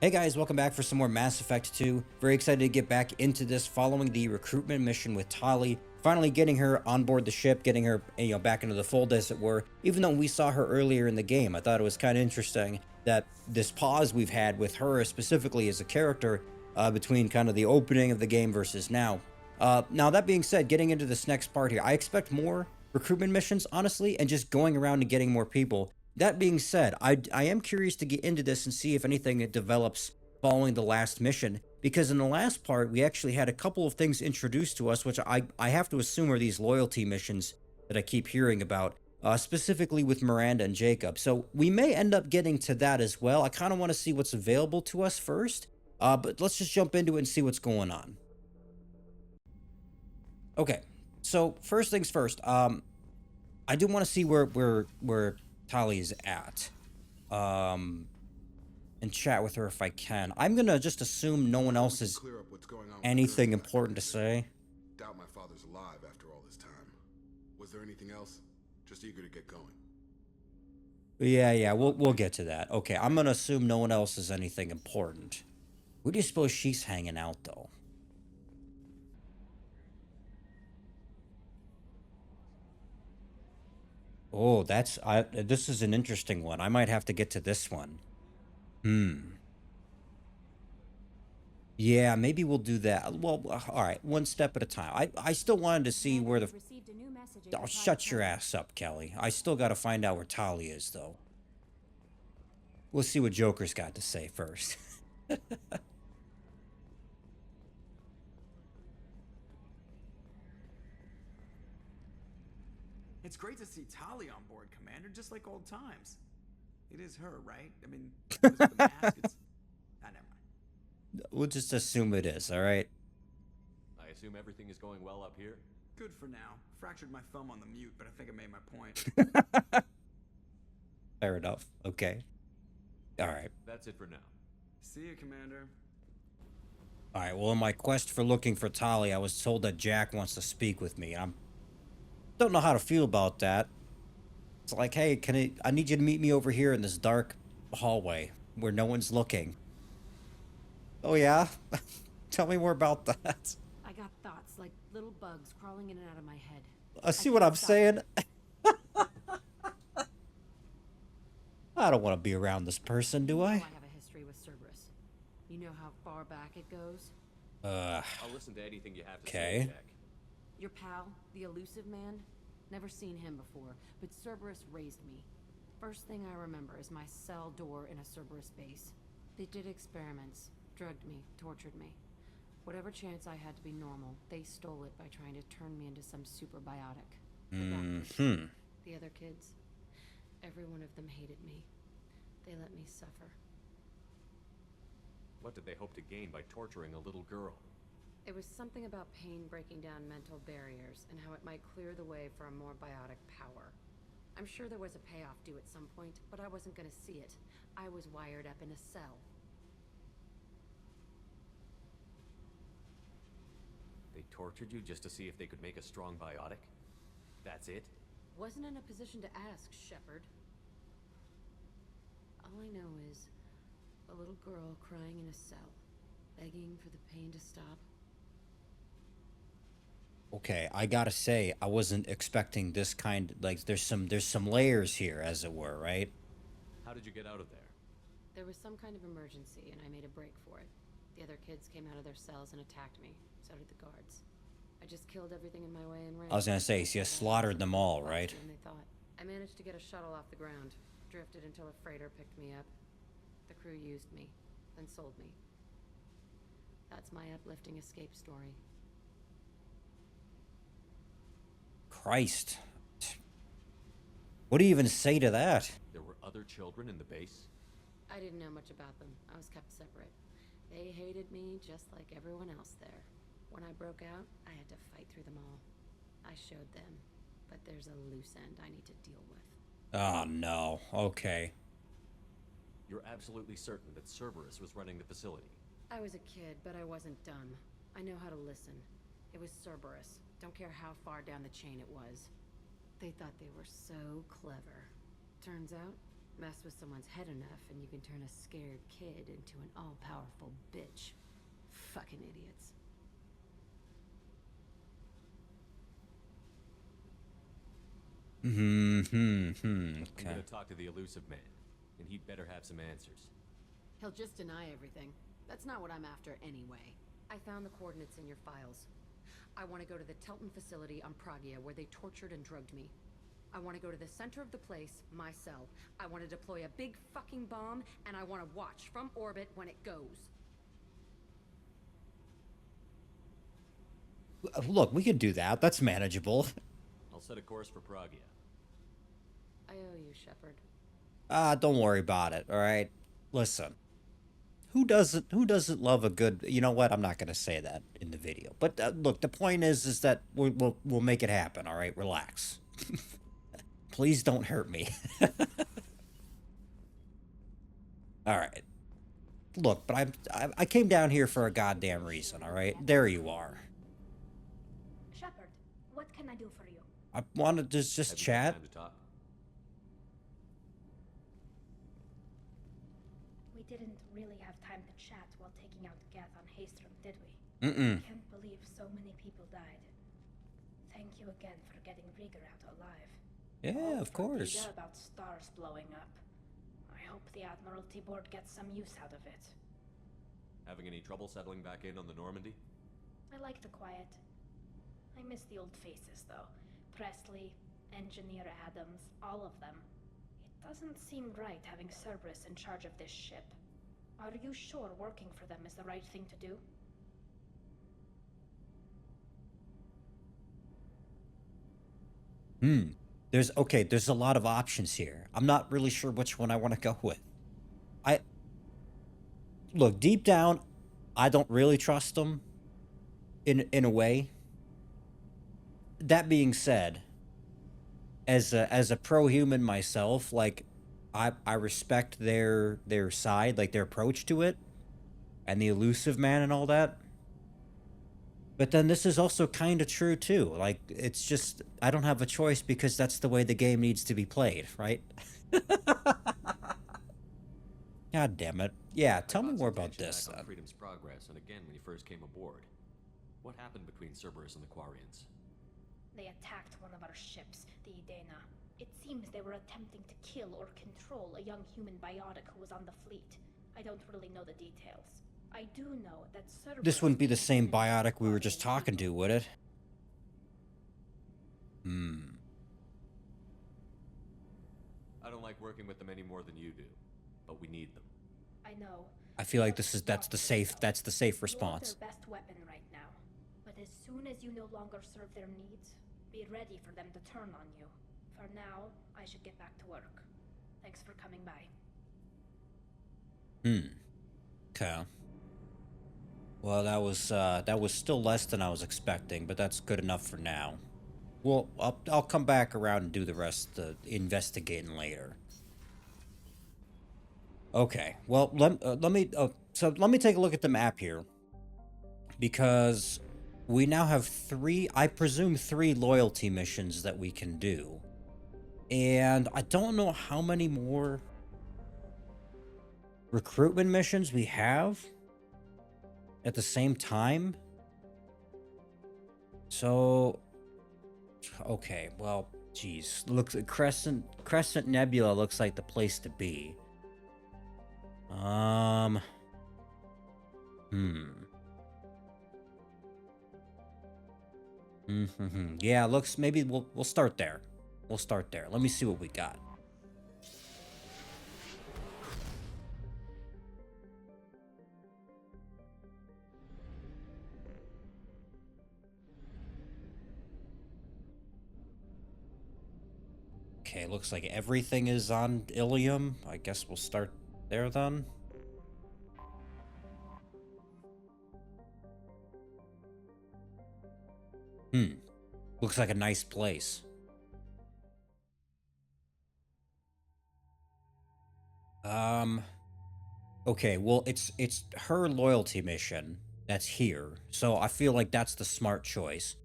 Hey guys, welcome back for some more Mass Effect 2. Very excited to get back into this following the recruitment mission with Tali. Finally getting her on board the ship, getting her, back into the fold as it were. Even though we saw her earlier in the game, I thought it was kind of interesting that this pause we've had with her specifically as a character between kind of the opening of the game versus now. Now that being said, getting into this next part here, I expect more recruitment missions, honestly, and just going around and getting more people. That being said, I am curious to get into this and see if anything it develops following the last mission, because in the last part we actually had a couple of things introduced to us, which I have to assume are these loyalty missions that I keep hearing about, specifically with Miranda and Jacob. So we may end up getting to that as well. I kind of want to see what's available to us first, but let's just jump into it and see what's going on. Okay, so first things first. I do want to see where Tali is at. And chat with her if I can. I'm gonna just assume no one else has anything important to say. Doubt my father's alive after all this time. Was there anything else? Just eager to get going. Yeah, we'll get to that. Okay, I'm gonna assume no one else has anything important. Where do you suppose she's hanging out though? Oh, this is an interesting one. I might have to get to this one. Yeah, maybe we'll do that. Well, all right, one step at a time. I still wanted to see where the... Oh, shut your ass up, Kelly. I still got to find out where Tali is, though. We'll see what Joker's got to say first. It's great to see Tali on board, Commander, just like old times. It is her, right? I mean, with the mask, it's... never mind. We'll just assume it is, all right? I assume everything is going well up here? Good for now. Fractured my thumb on the mute, but I think I made my point. Fair enough. Okay. All right. That's it for now. See you, Commander. All right, well, in my quest for looking for Tali, I was told that Jack wants to speak with me. Don't know how to feel about that. It's like, hey, I need you to meet me over here in this dark hallway where no one's looking. Oh yeah? Tell me more about that. I got thoughts like little bugs crawling in and out of my head. I see what I'm saying. I don't want to be around this person, do I? I have a history with Cerberus. You know how far back it goes? I'll listen to anything you have to Okay. say, Jack. Your pal, the elusive man? Never seen him before, but Cerberus raised me. First thing I remember is my cell door in a Cerberus base. They did experiments, drugged me, tortured me. Whatever chance I had to be normal, they stole it by trying to turn me into some superbiotic. The other kids, every one of them hated me. They let me suffer. What did they hope to gain by torturing a little girl? It was something about pain breaking down mental barriers and how it might clear the way for a more biotic power. I'm sure there was a payoff due at some point, but I wasn't going to see it. I was wired up in a cell. They tortured you just to see if they could make a strong biotic? That's it? Wasn't in a position to ask, Shepard. All I know is a little girl crying in a cell, begging for the pain to stop. Okay, I gotta say, I wasn't expecting this kind. Like, there's some layers here, as it were, right? How did you get out of there? There was some kind of emergency, and I made a break for it. The other kids came out of their cells and attacked me. So did the guards. I just killed everything in my way and ran. I was gonna say, so you slaughtered them all, right? Than they thought. I managed to get a shuttle off the ground, drifted until a freighter picked me up. The crew used me, then sold me. That's my uplifting escape story. Christ. What do you even say to that? There were other children in the base? I didn't know much about them. I was kept separate. They hated me just like everyone else there. When I broke out, I had to fight through them all. I showed them, but there's a loose end I need to deal with. Oh, no. Okay. You're absolutely certain that Cerberus was running the facility? I was a kid, but I wasn't dumb. I know how to listen. It was Cerberus. Don't care how far down the chain it was. They thought they were so clever. Turns out, Mess with someone's head enough, and you can turn a scared kid into an all-powerful bitch. Fucking idiots. I'm Okay. gonna talk to the elusive man, and he'd better have some answers. He'll just deny everything. That's not what I'm after anyway. I found the coordinates in your files. I want to go to the Telton facility on Pragia where they tortured and drugged me. I want to go to the center of the place, my cell. I want to deploy a big fucking bomb, and I want to watch from orbit when it goes. Look, we can do that. That's manageable. I'll set a course for Pragia. I owe you, Shepard. Don't worry about it, all right? Listen. Who doesn't love a good, you know what? I'm not going to say that in the video. But look, the point is that we'll make it happen, all right? Relax. Please don't hurt me. All right. Look, but I came down here for a goddamn reason, all right? There you are. Shepard, what can I do for you? I wanted to just Have you got chat. time to talk? We didn't really have time to chat while taking out Gath on Haystrom, did we? Mm-mm. Can't believe so many people died. Thank you again for getting Rieger out alive. Yeah, of For course. Rieger about stars blowing up. I hope the Admiralty Board gets some use out of it. Having any trouble settling back in on the Normandy? I like the quiet. I miss the old faces, though. Presley, Engineer Adams, all of them. It doesn't seem right having Cerberus in charge of this ship. Are you sure working for them is the right thing to do? There's a lot of options here. I'm not really sure which one I want to go with. Look, deep down, I don't really trust them in a way. That being said, as a pro-human myself, like I respect their side, like their approach to it, and the elusive man and all that. But then this is also kind of true too. Like it's just I don't have a choice because that's the way the game needs to be played, right? God damn it. Yeah, tell me Caught more some about tension this back on then. Freedom's Progress, and again when you first came aboard. What happened between Cerberus and the Quarians? They attacked one of our ships, the Idena. It seems they were attempting to kill or control a young human biotic who was on the fleet. I don't really know the details. I do know that Cerberus... This wouldn't be the same biotic we were just talking to, would it? I don't like working with them any more than you do, but we need them. I know. I feel like that's the safe response. You're their best weapon right now. But as soon as you no longer serve their needs, be ready for them to turn on you. For now, I should get back to work. Thanks for coming by. Okay. Well, that was still less than I was expecting, but that's good enough for now. Well, I'll come back around and do the rest of the investigating later. Okay. Well, let me take a look at the map here, because we now have I presume three loyalty missions that we can do, and I don't know how many more recruitment missions we have at the same time. So, okay, well, geez, looks Crescent Nebula looks like the place to be. Yeah, looks maybe we'll start there. We'll start there. Let me see what we got. Okay, looks like everything is on Ilium. I guess we'll start there then. Looks like a nice place. Okay, well, it's her loyalty mission that's here, so I feel like that's the smart choice.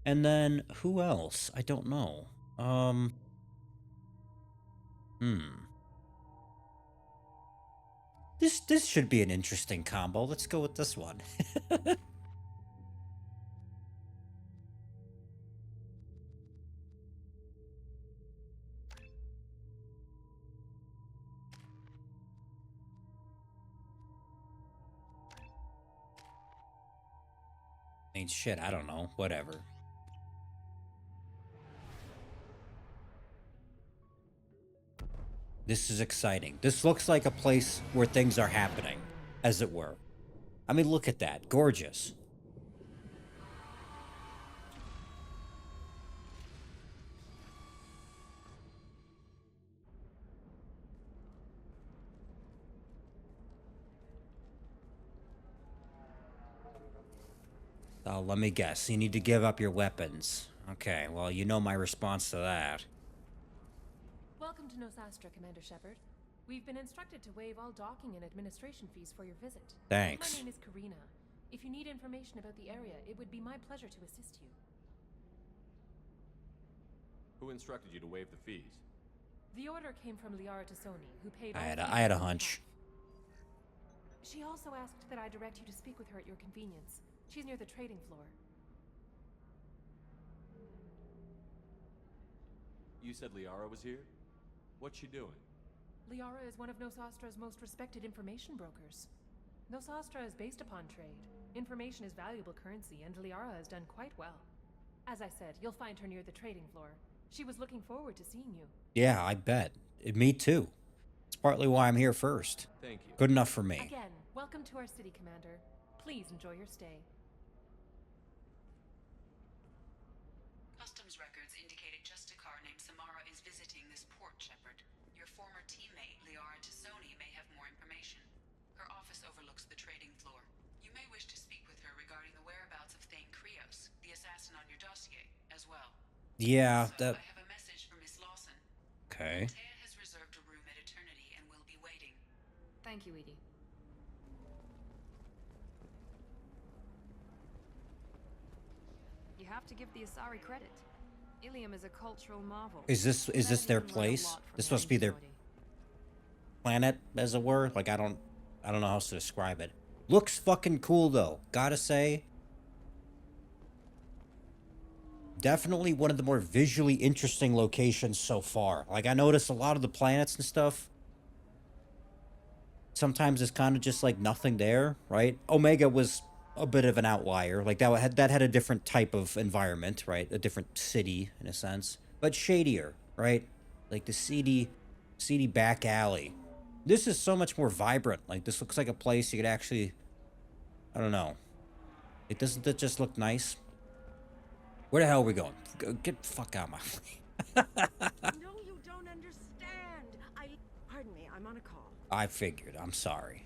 And then who else? I don't know. This should be an interesting combo. Let's go with this one. I mean, shit, I don't know. Whatever. This is exciting. This looks like a place where things are happening, as it were. I mean, look at that. Gorgeous. Oh, let me guess. You need to give up your weapons. Okay, well, you know my response to that. Welcome to Nosastra, Commander Shepard. We've been instructed to waive all docking and administration fees for your visit. Thanks. My name is Karina. If you need information about the area, it would be my pleasure to assist you. Who instructed you to waive the fees? The order came from Liara Tassoni, who paid all I fees had a on hunch. behalf. She also asked that I direct you to speak with her at your convenience. She's near the trading floor. You said Liara was here? What's she doing? Liara is one of Nosastra's most respected information brokers. Nosastra is based upon trade. Information is valuable currency, and Liara has done quite well. As I said, you'll find her near the trading floor. She was looking forward to seeing you. Yeah, I bet. Me too. It's partly why I'm here first. Thank you. Good enough for me. Again, welcome to our city, Commander. Please enjoy your stay. Customs records indicated Justicar named Samara is visiting this port, Shepard. Your former teammate, Liara Tassoni, may have more information. Her office overlooks the trading floor. You may wish to speak with her regarding the whereabouts of Thane, the assassin on your dossier, as well. Yeah, So, that... I have a message for Miss Lawson. Okay. Taya has reserved a room at Eternity and will be waiting. Thank you, Edie. You have to give the Asari credit. Ilium is a cultural marvel. Is this their place? This must be their planet, as it were. Like I don't know how else to describe it. Looks fucking cool though. Gotta say. Definitely one of the more visually interesting locations so far. Like I noticed a lot of the planets and stuff. Sometimes it's kind of just like nothing there, right? Omega was a bit of an outlier. Like that had a different type of environment, right? A different city in a sense, but shadier, right? Like the seedy back alley. This is so much more vibrant. Like this looks like a place you could actually, I don't know. Doesn't that just look nice? Where the hell are we going? Get the fuck out of my way. No, you don't understand. Pardon me, I'm on a call. I figured. I'm sorry.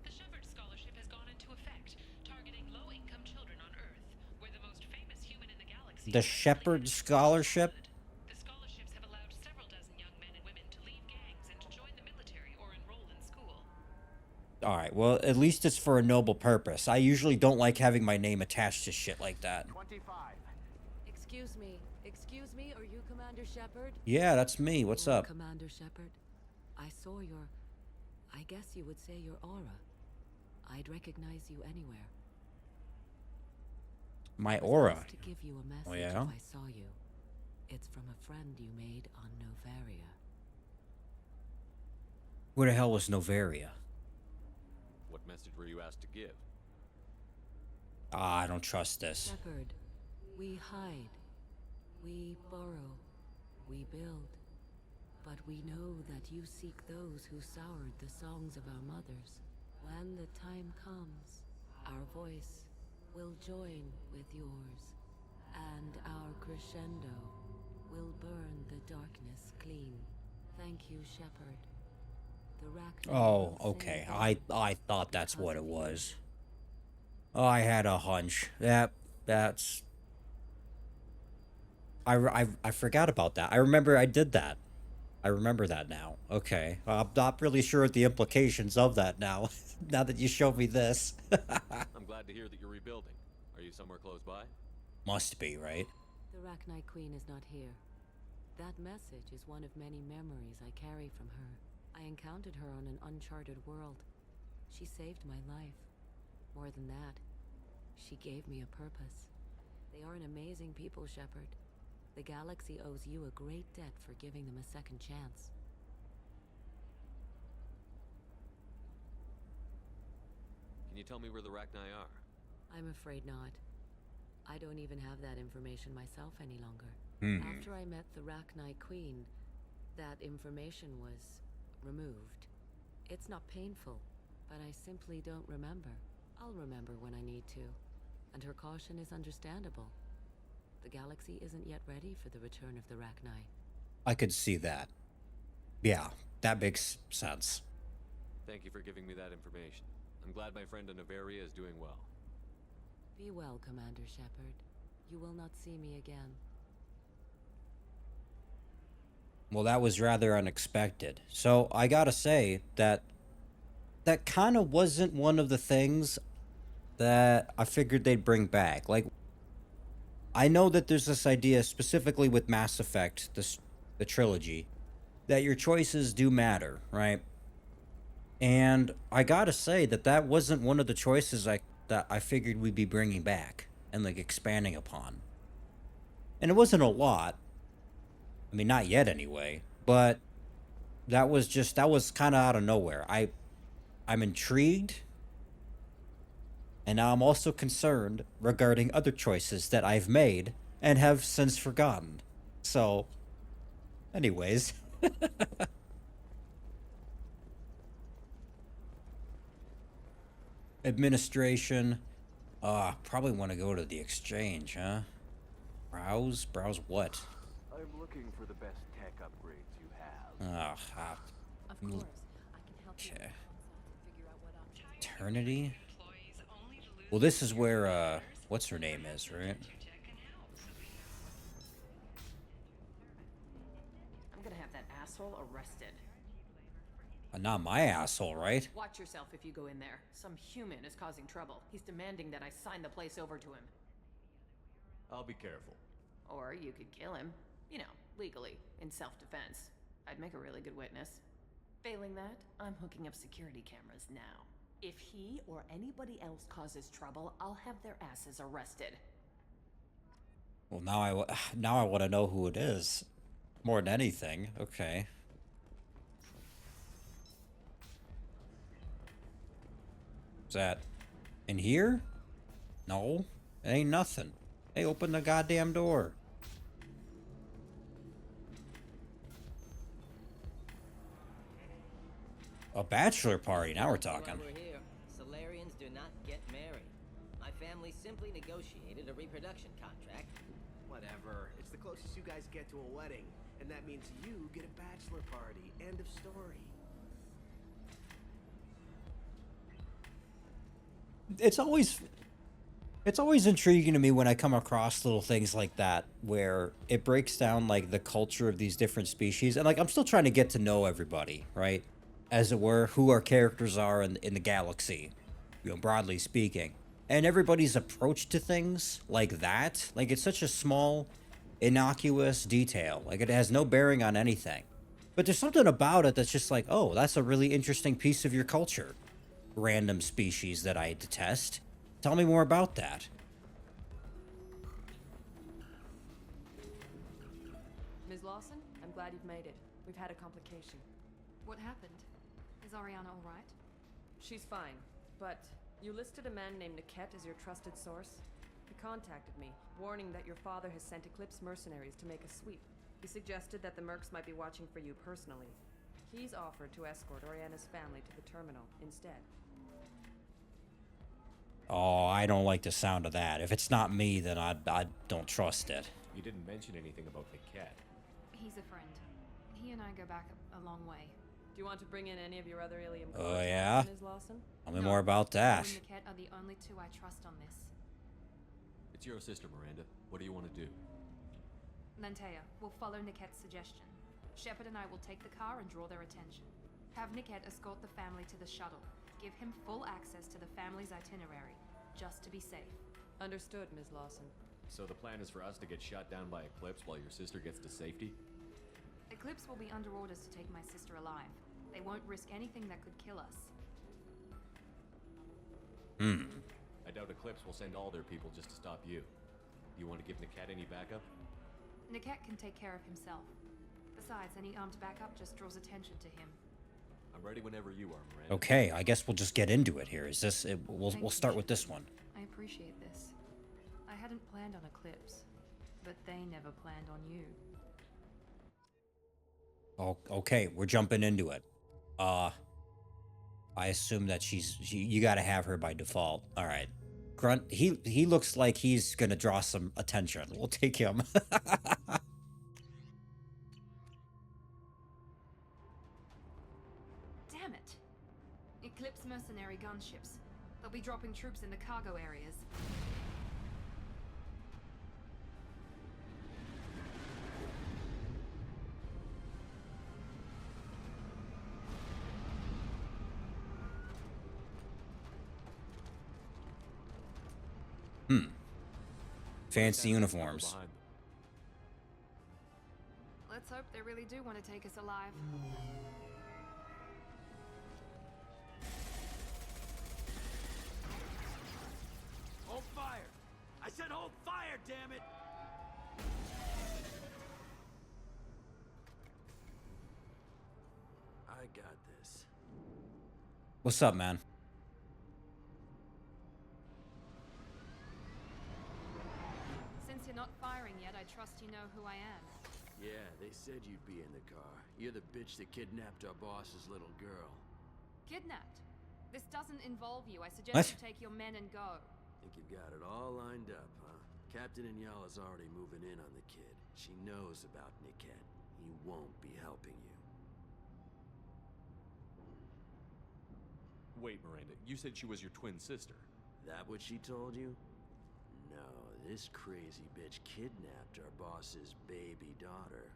The Shepard Scholarship has gone into effect, targeting low-income children on Earth. We're the most famous human in the galaxy. The Shepard Scholarship? The scholarships have allowed several dozen young men and women to leave gangs and to join the military or enroll in school. Alright, well, at least it's for a noble purpose. I usually don't like having my name attached to shit like that. 25. Excuse me, are you Commander Shepard? Yeah, that's me. What's up? Commander Shepard, I saw your, I guess you would say your aura. I'd recognize you anywhere. My I was aura. asked to give you a message Oh, yeah? if I saw you. It's from a friend you made on Novaria. Where the hell was Novaria? What message were you asked to give? Ah, I don't trust this. Shepard, we hide. We borrow. We build. But we know that you seek those who soured the songs of our mothers. When the time comes, our voice will join with yours, and our crescendo will burn the darkness clean. Thank you, Shepard. The Rachni Oh, will okay. save I thought that's because what it of you. was. Oh, I had a hunch. That's... I forgot about that. I remember I did that. I remember that now. Okay. I'm not really sure what the implications of that now. Now that you showed me this. I'm glad to hear that you're rebuilding. Are you somewhere close by? Must be, right? The Rachni Queen is not here. That message is one of many memories I carry from her. I encountered her on an uncharted world. She saved my life. More than that, she gave me a purpose. They are an amazing people, Shepard. The galaxy owes you a great debt for giving them a second chance. Can you tell me where the Rachni are? I'm afraid not. I don't even have that information myself any longer. After I met the Rachni Queen, that information was removed. It's not painful, but I simply don't remember. I'll remember when I need to, and her caution is understandable. The galaxy isn't yet ready for the return of the Rachni. I could see that. Yeah, that makes sense. Thank you for giving me that information. I'm glad my friend in Noveria is doing well. Be well, Commander Shepard. You will not see me again. Well, that was rather unexpected. So I gotta say that kind of wasn't one of the things that I figured they'd bring back. Like, I know that there's this idea, specifically with Mass Effect, the trilogy, that your choices do matter, right? And I gotta say that wasn't one of the choices that I figured we'd be bringing back and like expanding upon. And it wasn't a lot. I mean, not yet anyway, but that was kind of out of nowhere. I'm intrigued, and now I'm also concerned regarding other choices that I've made and have since forgotten. So, anyways. Administration. Probably want to go to the exchange, huh? Browse what? I'm looking for the best tech upgrades you have. Of course, I can help you Okay. figure out what options. Eternity? Well, this is where, what's her name is, right? I'm gonna have that asshole arrested. Not my asshole, right? Watch yourself if you go in there. Some human is causing trouble. He's demanding that I sign the place over to him. I'll be careful. Or you could kill him. You know, legally, in self-defense. I'd make a really good witness. Failing that, I'm hooking up security cameras now. If he or anybody else causes trouble, I'll have their asses arrested. Well, now I want to know who it is. More than anything. Okay. Is that in here? No, it ain't nothing. Hey, open the goddamn door. A bachelor party. Now we're talking. While we're here, Solarians do not get married. My family simply negotiated a reproduction contract. Whatever. It's the closest you guys get to a wedding. And that means you get a bachelor party. End of story. It's always intriguing to me when I come across little things like that where it breaks down like the culture of these different species, and like I'm still trying to get to know everybody, right? As it were, who our characters are in the galaxy, you know, broadly speaking. And everybody's approach to things like that, like it's such a small, innocuous detail. Like it has no bearing on anything. But there's something about it that's just like, oh, that's a really interesting piece of your culture. Random species that I detest. Tell me more about that. Ms. Lawson, I'm glad you've made it. We've had a complication. What happened? Is Ariana all right? She's fine, but you listed a man named Niket as your trusted source. He contacted me, warning that your father has sent Eclipse mercenaries to make a sweep. He suggested that the Mercs might be watching for you personally. He's offered to escort Oriana's family to the terminal instead. Oh, I don't like the sound of that. If it's not me, then I don't trust it. You didn't mention anything about the cat. He's a friend. He and I go back a long way. Do you want to bring in any of your other Ilium Oh, yeah? Ms. Lawson? Tell me more about that. You and Niket are the only two I trust on this. It's your sister, Miranda. What do you want to do? Lantea, we'll follow Niket's suggestion. Shepard and I will take the car and draw their attention. Have Niket escort the family to the shuttle. Give him full access to the family's itinerary, just to be safe. Understood, Ms. Lawson. So the plan is for us to get shot down by Eclipse while your sister gets to safety? Eclipse will be under orders to take my sister alive. They won't risk anything that could kill us. I doubt Eclipse will send all their people just to stop you. You want to give Niket any backup? Niket can take care of himself. Besides, any armed backup just draws attention to him. I'm ready whenever you are, Miranda. Okay, I guess we'll just get into it here. Is this... we'll start with this one. I appreciate this. I hadn't planned on Eclipse, but they never planned on you. Oh, okay, we're jumping into it. I assume that you gotta have her by default. All right. Grunt, he looks like he's gonna draw some attention. We'll take him. Damn it! Eclipse mercenary gunships. They'll be dropping troops in the cargo areas. Fancy uniforms. Let's hope they really do want to take us alive. Hold fire! I said hold fire, damn it! I got this. What's up, man? Since you're not firing yet, I trust you know who I am. Yeah, they said you'd be in the car. You're the bitch that kidnapped our boss's little girl. Kidnapped? This doesn't involve you. I suggest What? you take your men and go. Think you've got it all lined up, huh? Captain Inyala's already moving in on the kid. She knows about Niket. He won't be helping you. Wait, Miranda, you said she was your twin sister. That what she told you? No, this crazy bitch kidnapped our boss's baby daughter.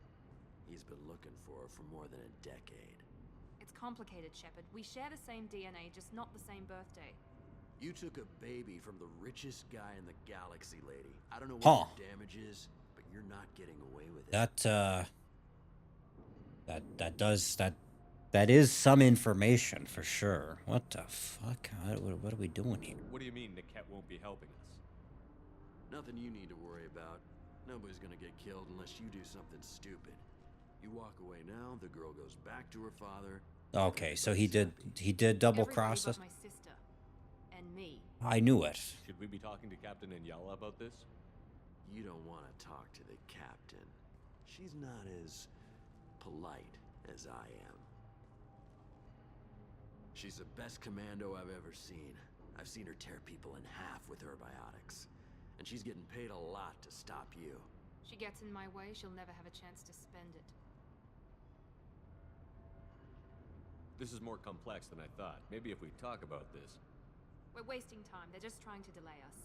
He's been looking for her for more than a decade. It's complicated, Shepard. We share the same DNA, just not the same birthday. You took a baby from the richest guy in the galaxy, lady. I don't know what your damage is, but you're not getting away with it. That is some information for sure. What the fuck? What are we doing here? What do you mean Niket won't be helping us? Nothing you need to worry about. Nobody's gonna get killed unless you do something stupid. You walk away now, the girl goes back to her father. Okay, so he did double cross us. My sister and me. I knew it. Should we be talking to Captain Inyala about this? You don't want to talk to the captain. She's not as polite as I am. She's the best commando I've ever seen. I've seen her tear people in half with her biotics. And she's getting paid a lot to stop you. She gets in my way, she'll never have a chance to spend it. This is more complex than I thought. Maybe if we talk about this. We're wasting time. They're just trying to delay us.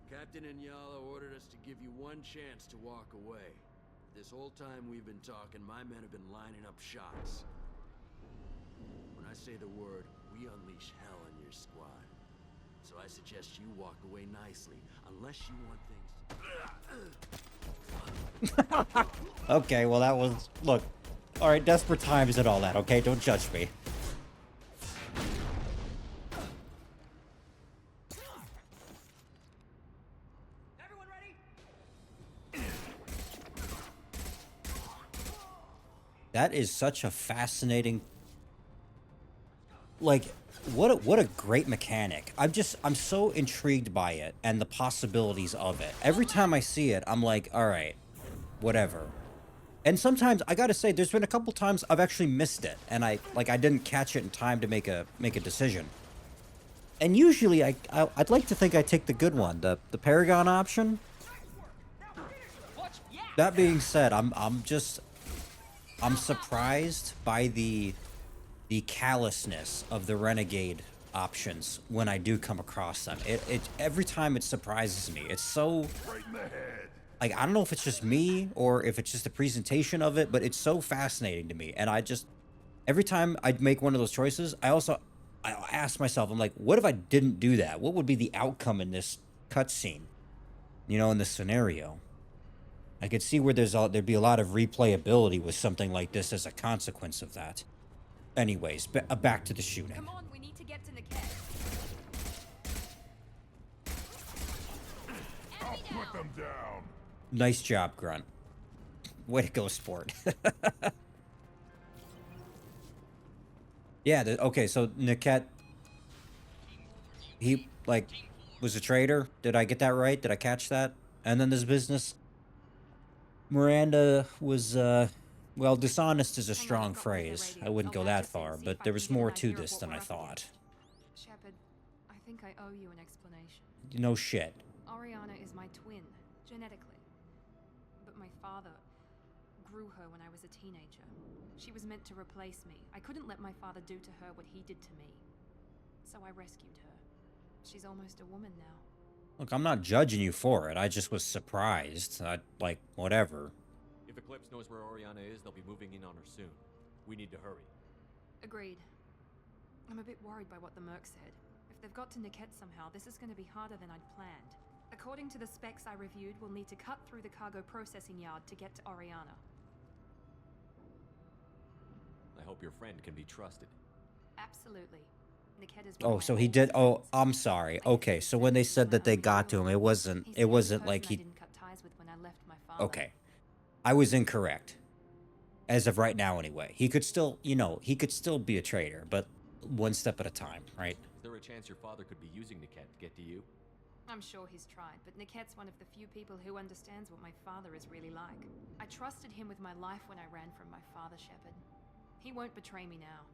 Captain Inyala ordered us to give you one chance to walk away. This whole time we've been talking, my men have been lining up shots. When I say the word, we unleash hell in your squad. So I suggest you walk away nicely, unless you want things... Okay, well that was... Look. Alright, desperate times and all that, okay? Don't judge me. Everyone ready? That is such a fascinating... Like, what a great mechanic. I'm so intrigued by it and the possibilities of it. Every time I see it, I'm like, alright, whatever. And sometimes, I gotta say, there's been a couple times I've actually missed it, and I didn't catch it in time to make a decision. And usually, I'd like to think I take the good one, the Paragon option. That being said, I'm surprised by the callousness of the Renegade options when I do come across them. Every time it surprises me. It's so... Right in the head. Like, I don't know if it's just me or if it's just the presentation of it, but it's so fascinating to me. And every time I make one of those choices, I ask myself, I'm like, what if I didn't do that? What would be the outcome in this cutscene? You know, in this scenario? I could see where there'd be a lot of replayability with something like this as a consequence of that. Anyways, back to the shooting. Come on, we need to get to Niket. I'll put them down. Nice job, Grunt. Way to go, sport. Yeah, okay, so Niket, he, like, was a traitor? Did I get that right? Did I catch that? And then this business? Miranda was, well, dishonest is a strong phrase. I wouldn't go that far, but there was more to this than I thought. Shepard, I think I owe you an explanation. No shit. Oriana is my twin, genetically. But my father grew her when I was a teenager. She was meant to replace me. I couldn't let my father do to her what he did to me. So I rescued her. She's almost a woman now. Look, I'm not judging you for it. I just was surprised. Like, whatever. If Eclipse knows where Oriana is, they'll be moving in on her soon. We need to hurry. Agreed. I'm a bit worried by what the Merc said. If they've got to Niket somehow, this is going to be harder than I'd planned. According to the specs I reviewed, we'll need to cut through the cargo processing yard to get to Oriana. I hope your friend can be trusted. Absolutely. Niket is Oh, so he did. Oh, I'm sorry. Okay, so when they said that they got to him, it wasn't like he... Okay. I was incorrect. As of right now, anyway. He could still, you know, he could still be a traitor, but one step at a time, right? Is there a chance your father could be using Niket to get to you? I'm sure he's tried, but Niket's one of the few people who understands what my father is really like. I trusted him with my life when I ran from my father, Shepard. He won't betray me now.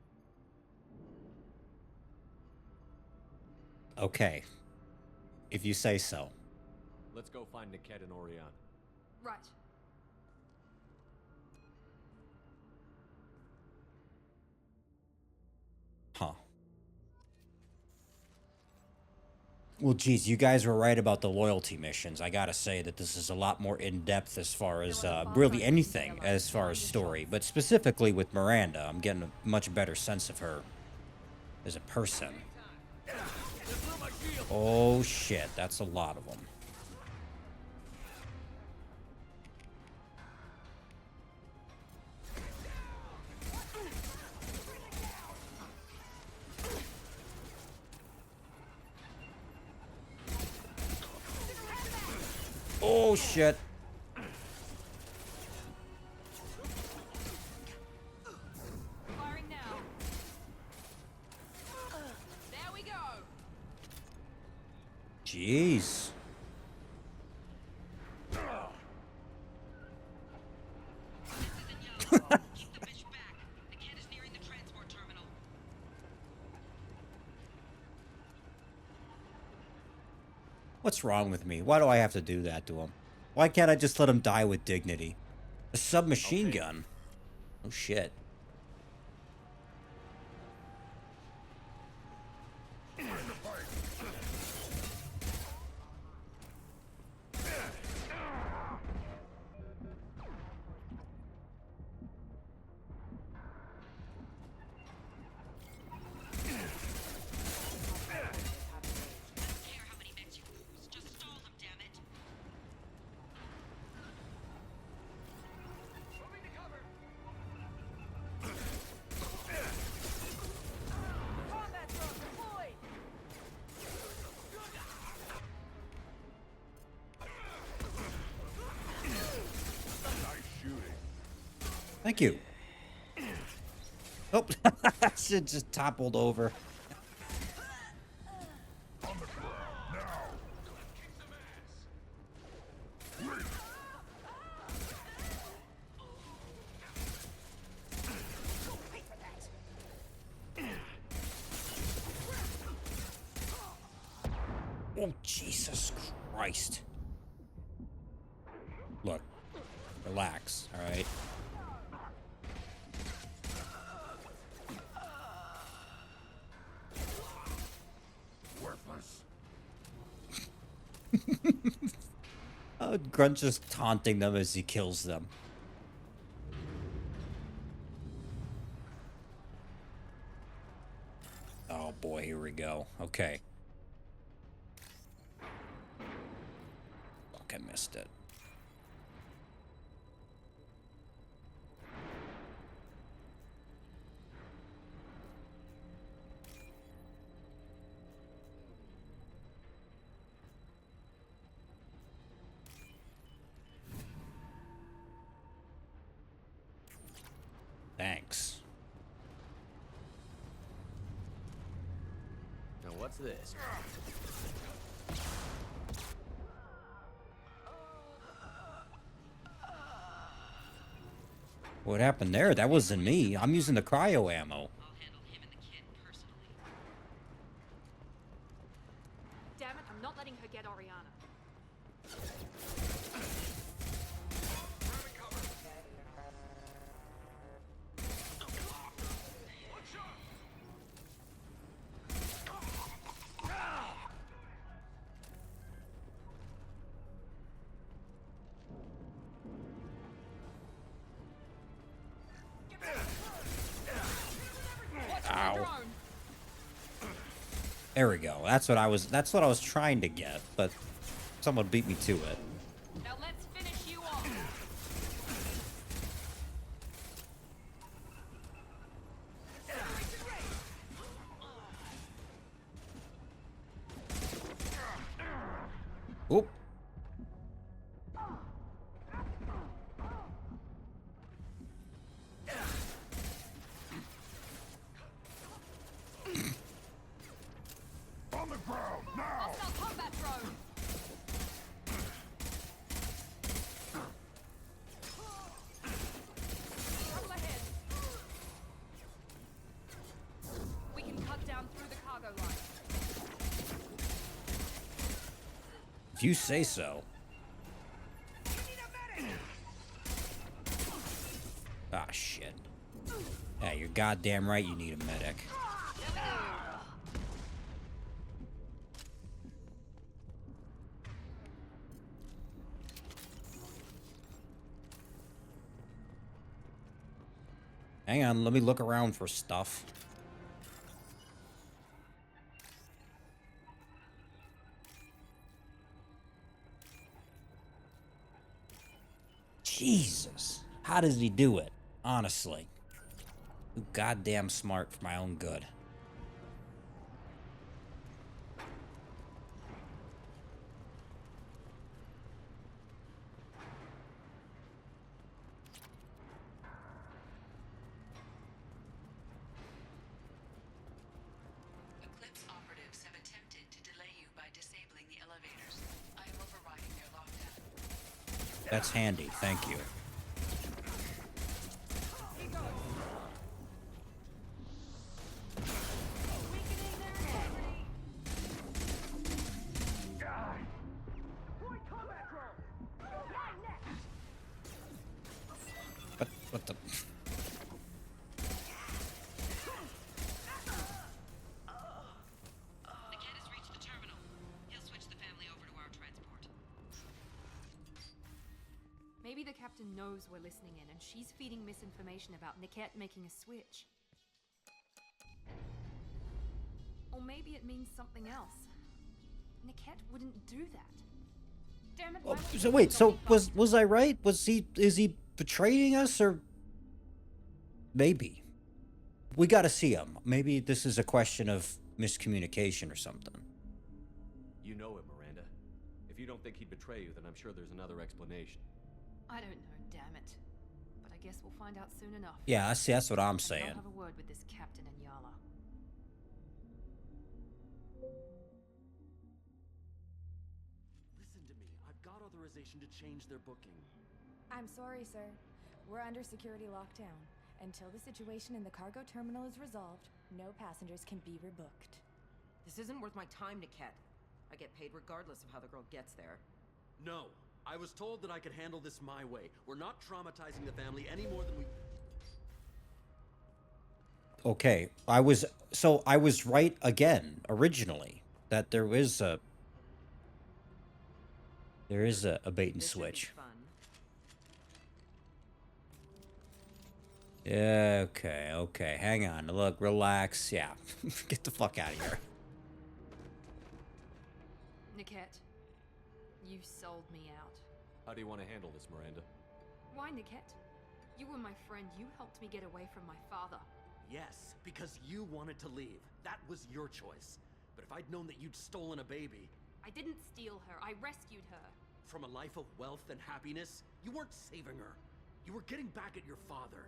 Okay. If you say so. Let's go find Niket and Oriana. Right. Huh. Well, geez, you guys were right about the loyalty missions. I gotta say that this is a lot more in-depth as far as, really anything as far as story. But specifically with Miranda, I'm getting a much better sense of her as a person. Oh, shit, that's a lot of them. Oh, shit. Firing now. There we go. Jeez. What's wrong with me? Why do I have to do that to him? Why can't I just let him die with dignity? A submachine gun? Oh shit. Thank you. Oh, shit just toppled over. Oh, Jesus Christ. Look, relax, all right? Oh, Grunt just taunting them as he kills them. Oh boy, here we go. Okay. Fuck, I missed it. what's this? What happened there? That wasn't me. I'm using the cryo ammo. Damn it, I'm not letting her get Oriana. Ow. There we go. That's what I was trying to get, but someone beat me to it. Now let's finish you off. Oop. On the ground, now! Hostile combat drone. Trouble ahead. We can cut down through the cargo line. If you say so. Ah, shit. Yeah, you're goddamn right you need a medic. Hang on, let me look around for stuff. Jesus. How does he do it? Honestly. Too goddamn smart for my own good. Eclipse operatives have attempted to delay you by disabling the elevators. I am overriding their lockdown. That's handy, thank you. What the? Niket has reached the terminal. He'll switch the family over to our transport. Maybe the captain knows we're listening in and she's feeding misinformation about Niket making a switch. Or maybe it means something else. Niket wouldn't do that. Damn it. Oh, so wait, so was I right? Is he betraying us or maybe? We gotta see him. Maybe this is a question of miscommunication or something. You know him, Miranda. If you don't think he'd betray you, then I'm sure there's another explanation. I don't know, damn it. But I guess we'll find out soon enough. Yeah, I see. That's what I'm saying. I'll have a word with this captain and Yala. Listen to me. I've got authorization to change their booking. I'm sorry, sir. We're under security lockdown. Until the situation in the cargo terminal is resolved, no passengers can be rebooked. This isn't worth my time, Niket. I get paid regardless of how the girl gets there. No. I was told that I could handle this my way. We're not traumatizing the family any more than we... Okay, I was right again originally that there is a bait and switch. Yeah, okay, hang on. Look, relax. Yeah, get the fuck out of here. Niket, you sold me out. How do you want to handle this, Miranda? Why, Niket? You were my friend. You helped me get away from my father. Yes, because you wanted to leave. That was your choice. But if I'd known that you'd stolen a baby... I didn't steal her. I rescued her. From a life of wealth and happiness, you weren't saving her. You were getting back at your father.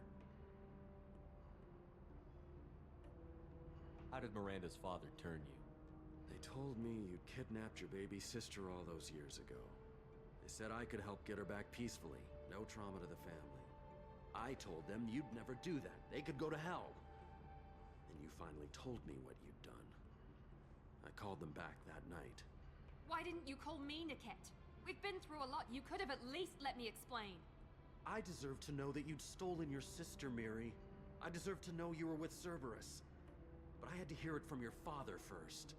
How did Miranda's father turn you? They told me you kidnapped your baby sister all those years ago. They said I could help get her back peacefully, no trauma to the family. I told them you'd never do that. They could go to hell. And you finally told me what you'd done. I called them back that night. Why didn't you call me, Niket? We've been through a lot. You could have at least let me explain. I deserve to know that you'd stolen your sister, Miri. I deserve to know you were with Cerberus. But I had to hear it from your father first.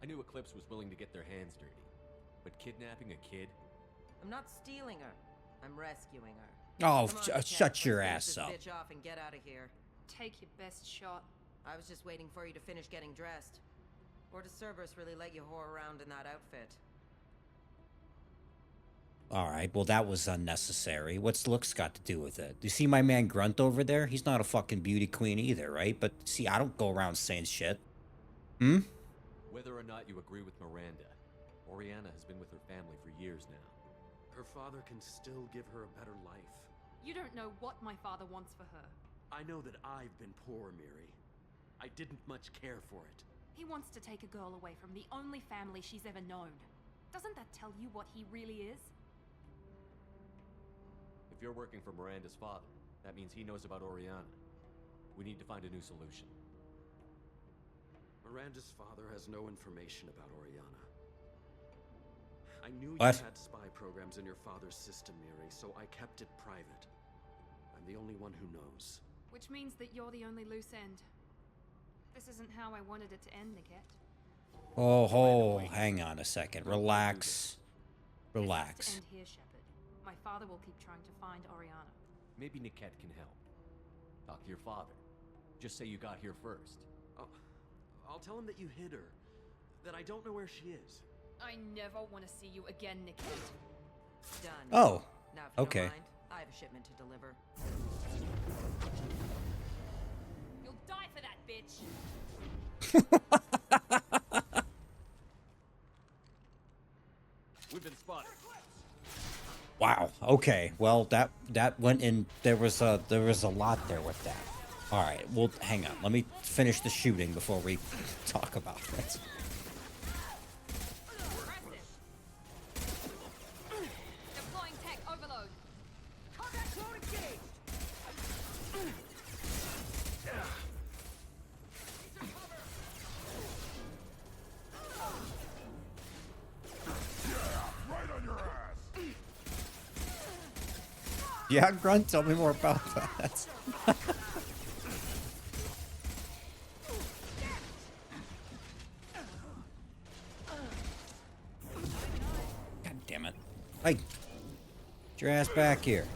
I knew Eclipse was willing to get their hands dirty. But kidnapping a kid? I'm not stealing her. I'm rescuing her. Oh, Come on, Niket, shut your let's ass finish up. this bitch off and get out of here. Take your best shot. I was just waiting for you to finish getting dressed. Or does Cerberus really let you whore around in that outfit? Alright, well that was unnecessary. What's looks got to do with it? You see my man Grunt over there? He's not a fucking beauty queen either, right? But see, I don't go around saying shit. Hmm? Whether or not you agree with Miranda, Oriana has been with her family for years now. Her father can still give her a better life. You don't know what my father wants for her. I know that I've been poor, Miri. I didn't much care for it. He wants to take a girl away from the only family she's ever known. Doesn't that tell you what he really is? If you're working for Miranda's father, that means he knows about Oriana. We need to find a new solution. Miranda's father has no information about Oriana. I knew What? you had spy programs in your father's system, Miri, so I kept it private. I'm the only one who knows. Which means that you're the only loose end. This isn't how I wanted it to end, Niket. Oh, hang on a second. Relax. To Relax. end here, Shepard. My father will keep trying to find Oriana. Maybe Niket can help. Talk to your father. Just say you got here first. I'll tell him that you hid her. That I don't know where she is. I never want to see you again, Niket. Done. Oh, Now, if you okay. don't mind, I have a shipment to deliver. You'll die for that, bitch. We've been spotted. Wow. Okay. Well, that went in. There was a lot there with that. All right. Well, hang on. Let me finish the shooting before we talk about it. Deploying tech overload. Contact zone engaged! Right on your ass! Yeah, Grunt. Tell me more about that. God damn it! Hey, get your ass back here.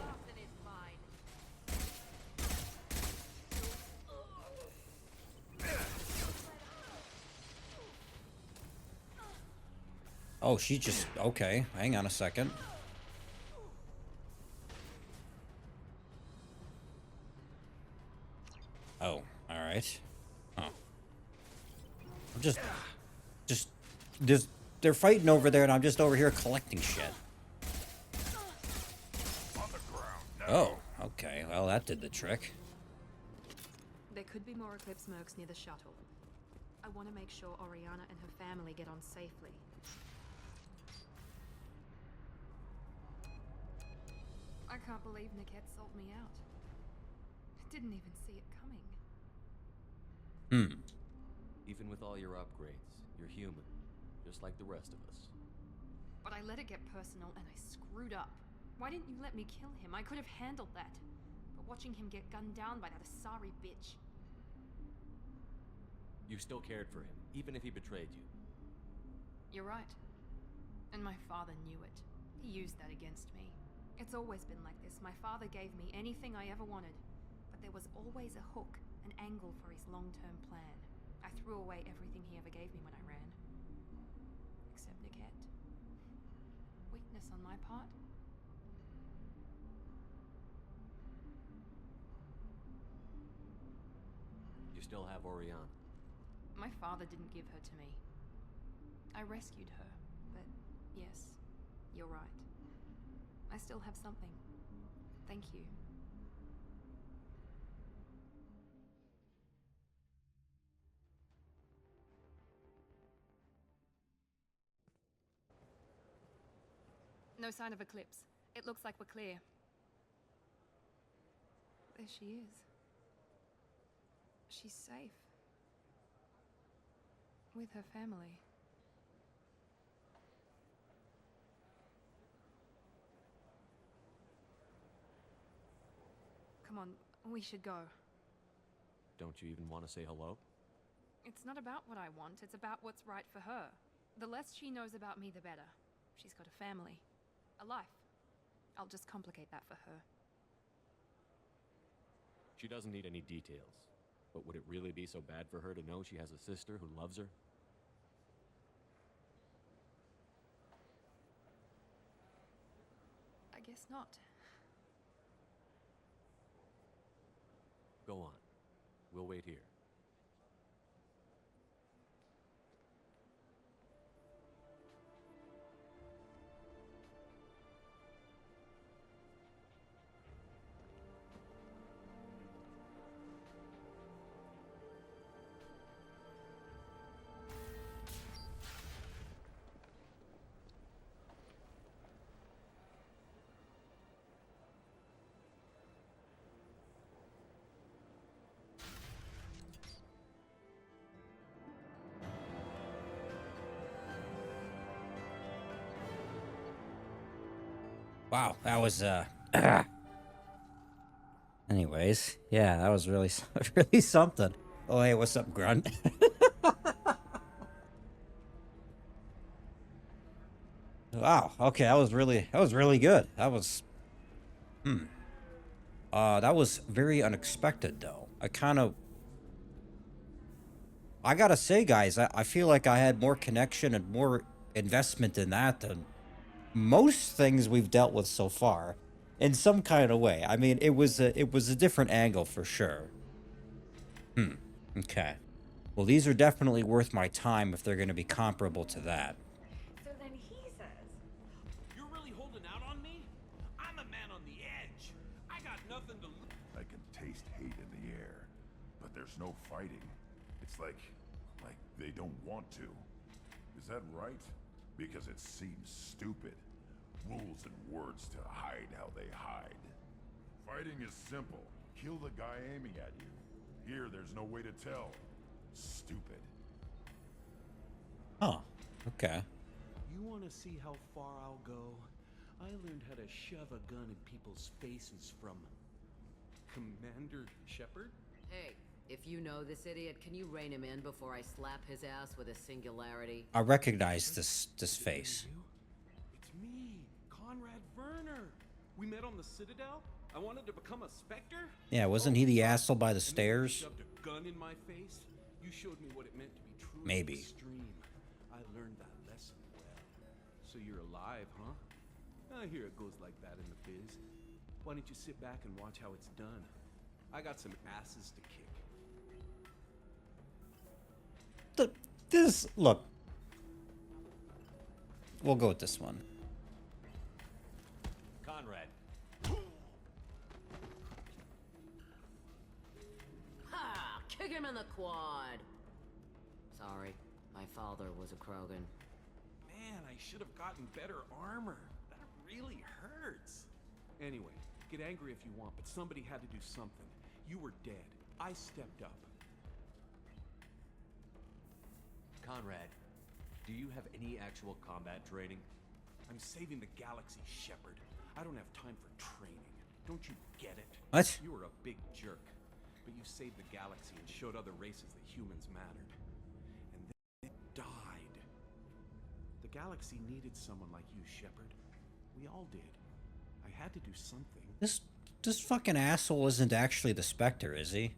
Oh, she just... Okay, hang on a second. Oh, alright. Oh. I'm just... They're fighting over there and I'm just over here collecting shit. On the ground, now. Oh, okay. Well, that did the trick. There could be more Eclipse mercs near the shuttle. I want to make sure Oriana and her family get on safely. I can't believe Niket sold me out. Didn't even see it coming. Even with all your upgrades, you're human, just like the rest of us. But I let it get personal and I screwed up. Why didn't you let me kill him? I could have handled that. But watching him get gunned down by that Asari bitch. You still cared for him, even if he betrayed you. You're right. And my father knew it. He used that against me. It's always been like this. My father gave me anything I ever wanted. But there was always a hook, an angle for his long-term plan. I threw away everything he ever gave me when I ran. Except Niket. Weakness on my part. You still have Oriana. My father didn't give her to me. I rescued her, but yes, you're right. I still have something. Thank you. No sign of Eclipse. It looks like we're clear. There she is. She's safe. With her family. Come on, we should go. Don't you even want to say hello? It's not about what I want, it's about what's right for her. The less she knows about me, the better. She's got a family. A life. I'll just complicate that for her. She doesn't need any details. But would it really be so bad for her to know she has a sister who loves her? I guess not. Go on. We'll wait here. Wow, that was anyways, yeah, that was really really something. Oh, hey, what's up, Grunt? Wow, okay, that was really good. That was that was very unexpected though. I gotta say, guys, I feel like I had more connection and more investment in that than most things we've dealt with so far, in some kind of way. I mean, it was a different angle for sure. Okay. Well, these are definitely worth my time if they're going to be comparable to that. So then he says, You're really holding out on me? I'm a man on the edge. I got nothing to lose. I can taste hate in the air, but there's no fighting. It's like they don't want to. Is that right? Because it seems stupid. Rules and words to hide how they hide. Fighting is simple. Kill the guy aiming at you. Here, there's no way to tell. Stupid. Huh. Okay. You want to see how far I'll go? I learned how to shove a gun in people's faces from Commander Shepard. Hey, if you know this idiot, can you rein him in before I slap his ass with a singularity? I recognize this face. It's me, Conrad Werner. We met on the Citadel. I wanted to become a Spectre. Yeah, wasn't he the asshole by the And then you stairs? shoved a gun in my face. You showed me what it meant to be truly Maybe. extreme. I learned that lesson well. So you're alive, huh? I hear it goes like that in the biz. Why don't you sit back and watch how it's done? I got some asses to kick. Look. We'll go with this one. Conrad. Ha! Kick him in the quad! Sorry, my father was a Krogan. Man, I should have gotten better armor. That really hurts. Anyway, get angry if you want, but somebody had to do something. You were dead. I stepped up. Conrad, do you have any actual combat training? I'm saving the galaxy, Shepard. I don't have time for training. Don't you get it? What? You were a big jerk, but you saved the galaxy and showed other races that humans mattered. And then it died. The galaxy needed someone like you, Shepard. We all did. I had to do something. This fucking asshole isn't actually the Spectre, is he?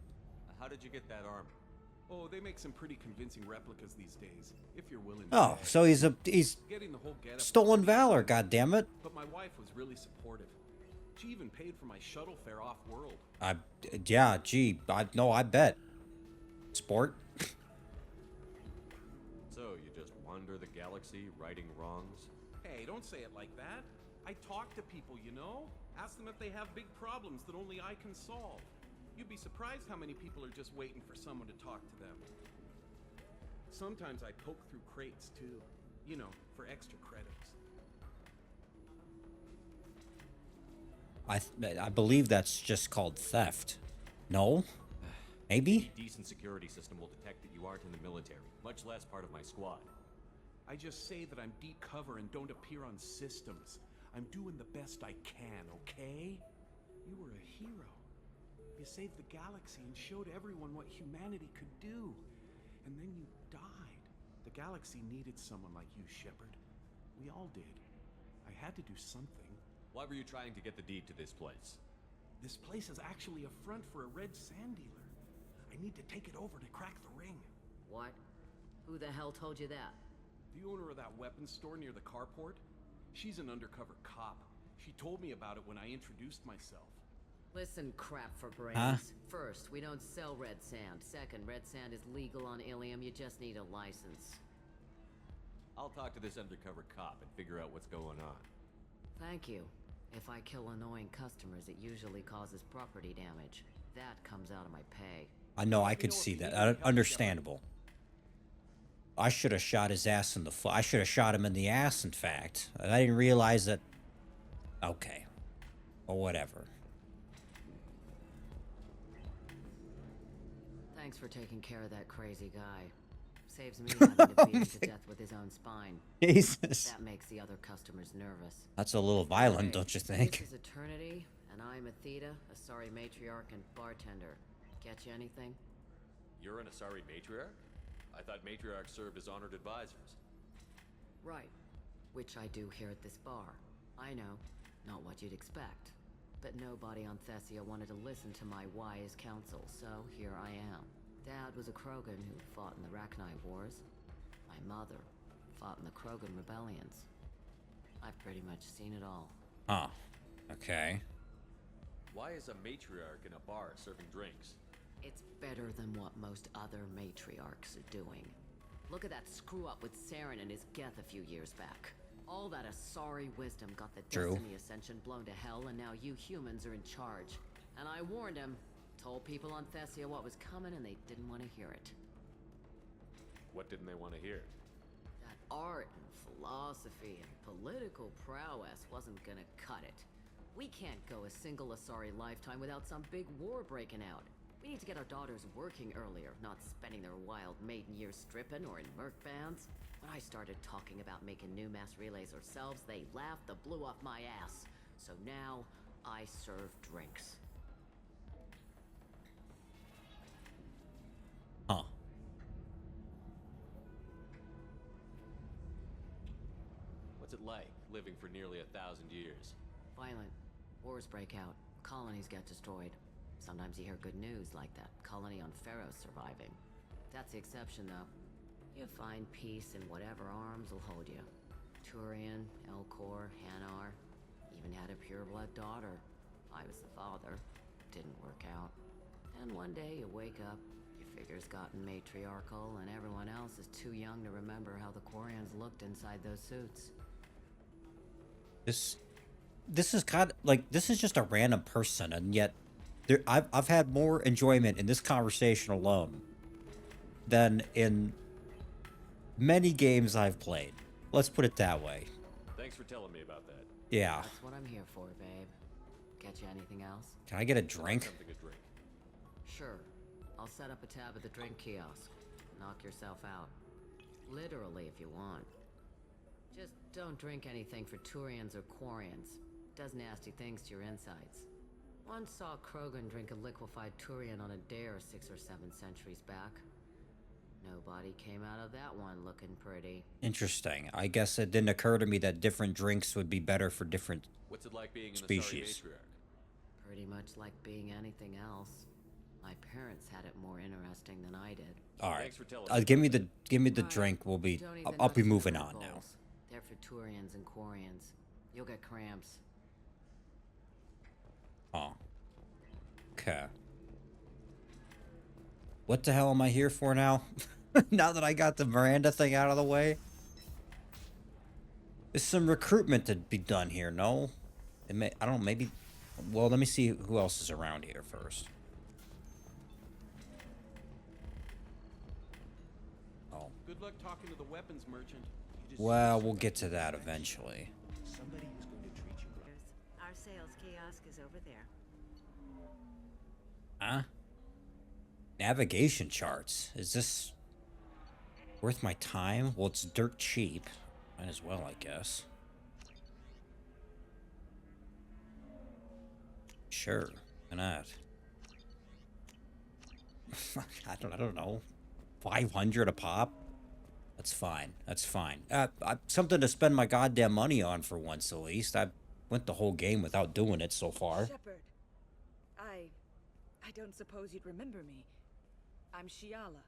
How did you get that armor? Oh, they make some pretty convincing replicas these days, if you're willing to Oh, pay. so he's Getting the whole getup stolen was valor, pretty hard, goddammit. But my wife was really supportive. She even paid for my shuttle fare off-world. Yeah, gee, I bet. Sport. So, you just wander the galaxy, righting wrongs? Hey, don't say it like that. I talk to people, you know? Ask them if they have big problems that only I can solve. You'd be surprised how many people are just waiting for someone to talk to them. Sometimes I poke through crates, too. You know, for extra credits. I believe that's just called theft. No? Maybe? A decent security system will detect that you aren't in the military, much less part of my squad. I just say that I'm deep cover and don't appear on systems. I'm doing the best I can, okay? You were a hero. You saved the galaxy and showed everyone what humanity could do. And then you died. The galaxy needed someone like you, Shepard. We all did. I had to do something. Why were you trying to get the deed to this place? This place is actually a front for a red sand dealer. I need to take it over to crack the ring. What? Who the hell told you that? The owner of that weapons store near the carport? She's an undercover cop. She told me about it when I introduced myself. Listen, crap for brains. First, we don't sell red sand. Second, red sand is legal on Ilium. You just need a license. I'll talk to this undercover cop and figure out what's going on. Thank you. If I kill annoying customers, it usually causes property damage. That comes out of my pay. I know, I could see that. Understandable. I should have shot his ass in the foot. I should have shot him in the ass, in fact. I didn't realize that. Okay. Or whatever. Thanks for taking care of that crazy guy. Saves me having to beat him to death with his own spine. Jesus. That makes the other customers nervous. That's a little violent, don't you think? This is Eternity, and I'm Athena, a sorry matriarch and bartender. Get you anything? You're an Asari matriarch? I thought matriarchs served as honored advisors. Right. Which I do here at this bar. I know, not what you'd expect. But nobody on Thessia wanted to listen to my wise counsel, so here I am. Dad was a Krogan who fought in the Rachni Wars. My mother fought in the Krogan rebellions. I've pretty much seen it all. Huh. Okay. Why is a matriarch in a bar serving drinks? It's better than what most other matriarchs are doing. Look at that screw-up with Saren and his Geth a few years back. All that Asari wisdom got the Destiny Ascension blown to hell, and now you humans are in charge. And I warned him, told people on Thessia what was coming, and they didn't want to hear it. What didn't they want to hear? That art and philosophy and political prowess wasn't gonna cut it. We can't go a single Asari lifetime without some big war breaking out. We need to get our daughters working earlier, not spending their wild maiden years stripping or in merc bands. When I started talking about making new mass relays ourselves, they laughed the blue off my ass. So now, I serve drinks. Huh. What's it like, living for nearly 1,000 years? Violent. Wars break out. Colonies get destroyed. Sometimes you hear good news like that colony on Pharaoh surviving. That's the exception, though. You find peace in whatever arms will hold you. Turian, Elcor, Hanar, even had a pureblood daughter. I was the father. Didn't work out. And one day you wake up, your figure's gotten matriarchal, and everyone else is too young to remember how the Quarians looked inside those suits. This is kind of like, this is just a random person, and yet I've had more enjoyment in this conversation alone than in many games I've played. Let's put it that way. Thanks for telling me about that. Yeah. That's what I'm here for, babe. Get you anything else? Can I get a drink? Something to drink. Sure. I'll set up a tab at the drink kiosk. Knock yourself out. Literally, if you want. Just don't drink anything for Turians or Quarians. Does nasty things to your insides. Once saw Krogan drink a liquefied Turian on a dare 6 or 7 centuries back. Nobody came out of that one looking pretty. Interesting. I guess it didn't occur to me that different drinks would be better for different What's it like being an Asari species. matriarch? Pretty much like being anything else. My parents had it more interesting than I did. All right. Thanks for telling me. Give me the Right. drink. Don't eat the I'll be nuts in moving the on now. bowls. They're for Turians and Quarians. You'll get cramps. Oh. Okay. What the hell am I here for now? Now that I got the Miranda thing out of the way? There's some recruitment to be done here, no? I don't know, maybe... Well, let me see who else is around here first. Oh. Good luck talking to the weapons merchant. Well, we'll get to that eventually. Somebody is going to treat you right. Our sales kiosk is over there. Huh? Navigation charts. Is this worth my time? Well, it's dirt cheap. Might as well, I guess. Sure. Why not? I don't know. 500 a pop? That's fine. That's fine. Something to spend my goddamn money on for once, at least. I went the whole game without doing it so far. Shepard, I don't suppose you'd remember me. I'm Shiala.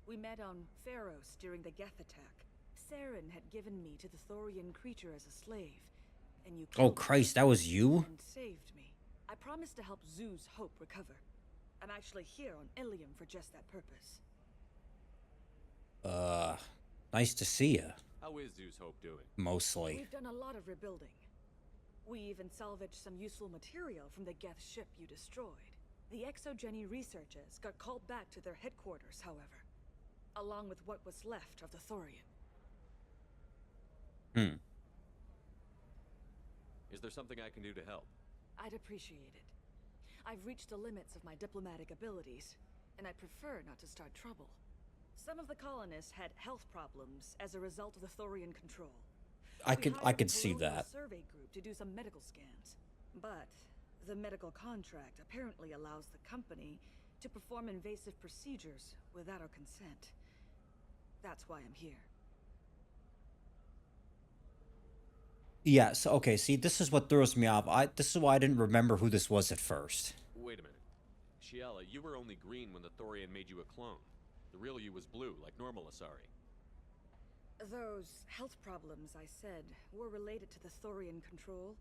We met on Pharos during the Geth attack. Saren had given me to the Thorian creature as a slave, and you Oh killed Christ, me that was you? and saved me. I promised to help Zeus Hope recover. I'm actually here on Ilium for just that purpose. Nice to see you. How is Zeus Hope doing? Mostly. We've done a lot of rebuilding. We even salvaged some useful material from the Geth ship you destroyed. The Exogeny researchers got called back to their headquarters, however, along with what was left of the Thorian. Is there something I can do to help? I'd appreciate it. I've reached the limits of my diplomatic abilities, and I prefer not to start trouble. Some of the colonists had health problems as a result of the Thorian control. I We could see hired a that. survey group to do some medical scans, but the medical contract apparently allows the company to perform invasive procedures without our consent. That's why I'm here. Yes, okay, see, this is what throws me off. This is why I didn't remember who this was at first. Wait a minute. Shiala, you were only green when the Thorian made you a clone. The real you was blue, like normal Asari. Those health problems I said were related to the Thorian control.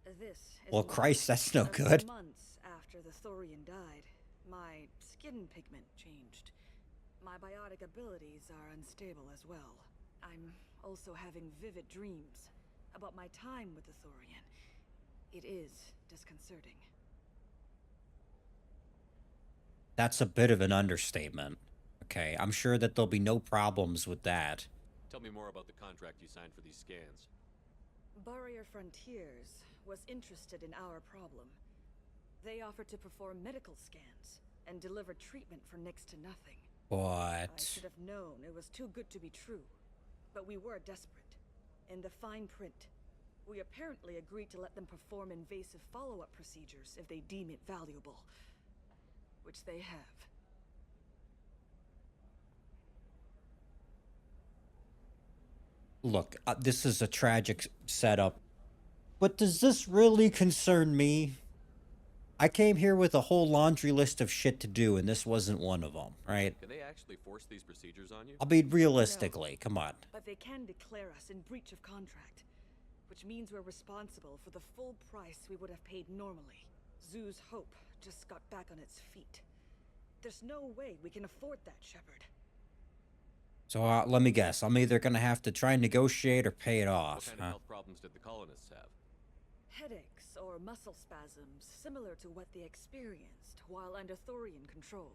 This is Well, why. Christ, that's no A few good. months after the Thorian died, my skin pigment changed. My biotic abilities are unstable as well. I'm also having vivid dreams about my time with the Thorian. It is disconcerting. That's a bit of an understatement. Okay, I'm sure that there'll be no problems with that. Tell me more about the contract you signed for these scans. Barrier Frontiers was interested in our problem. They offered to perform medical scans and deliver treatment for next to nothing. I What? should have known it was too good to be true. But we were desperate. In the fine print, we apparently agreed to let them perform invasive follow-up procedures if they deem it valuable. Which they have. Look, this is a tragic setup. But does this really concern me? I came here with a whole laundry list of shit to do, and this wasn't one of them, right? Can they actually force these procedures on you? I mean, realistically, come on. But they can declare us in breach of contract. Which means we're responsible for the full price we would have paid normally. Zeus Hope just got back on its feet. There's no way we can afford that, Shepard. So let me guess. I'm either going to have to try and negotiate or pay it What off, kind of health problems did the colonists have? Headaches or muscle spasms similar to what they experienced while under Thorian control.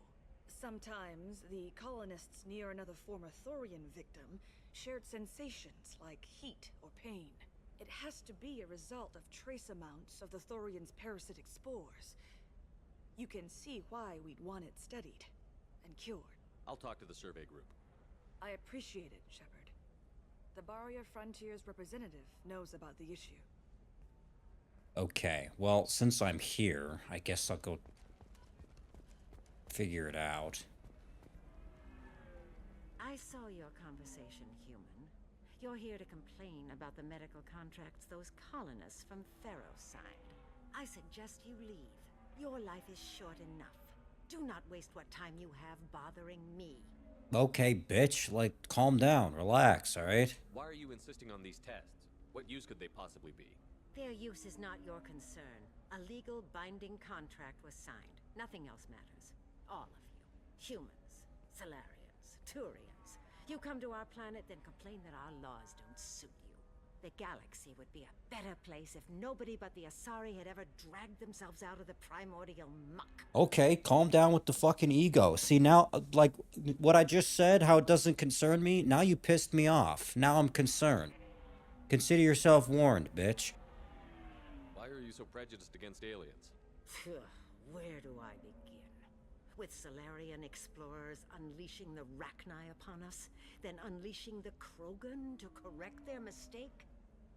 Sometimes the colonists near another former Thorian victim shared sensations like heat or pain. It has to be a result of trace amounts of the Thorian's parasitic spores. You can see why we'd want it studied and cured. I'll talk to the survey group. I appreciate it, Shepard. The Barrier Frontiers representative knows about the issue. Okay, well, since I'm here, I guess I'll go figure it out. I saw your conversation, human. You're here to complain about the medical contracts those colonists from Pharos signed. I suggest you leave. Your life is short enough. Do not waste what time you have bothering me. Okay, bitch, like, calm down, relax, alright? Why are you insisting on these tests? What use could they possibly be? Their use is not your concern. A legal binding contract was signed. Nothing else matters. All of you. Humans, Solarians, Turians. You come to our planet, then complain that our laws don't suit you. The galaxy would be a better place if nobody but the Asari had ever dragged themselves out of the primordial muck. Okay, calm down with the fucking ego. See, now, like, what I just said, how it doesn't concern me, now you pissed me off. Now I'm concerned. Consider yourself warned, bitch. so prejudiced against aliens? Where do I begin? With Solarian explorers unleashing the Rachni upon us, then unleashing the Krogan to correct their mistake?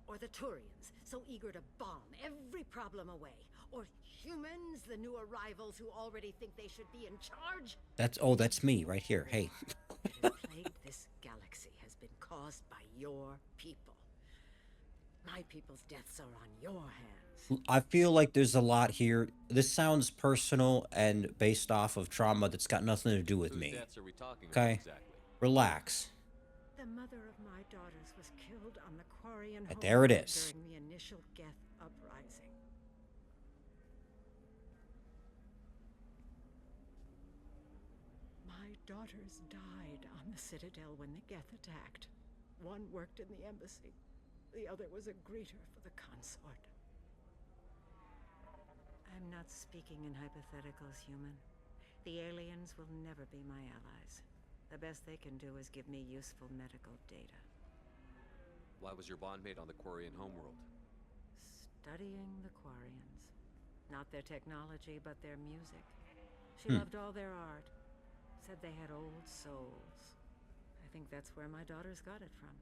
Or the Turians, so eager to bomb every problem away? Or humans, the new arrivals who already think they should be in charge? That's me right here. Hey. The plague this galaxy has been caused by your people. My people's deaths are on your hands. I feel like there's a lot here. This sounds personal and based off of trauma that's got nothing to do with me. Whose deaths are we talking about Okay? exactly? Relax. The mother of my daughters was killed on the Quarian And there it homeworld is. during the initial Geth uprising. My daughters died on the Citadel when the Geth attacked. One worked in the embassy. The other was a greeter for the consort. I'm not speaking in hypotheticals, human. The aliens will never be my allies. The best they can do is give me useful medical data. Why was your bondmate on the Quarian homeworld? Studying the Quarians. Not their technology, but their music. She loved all their art. Said they had old souls. I think that's where my daughters got it from.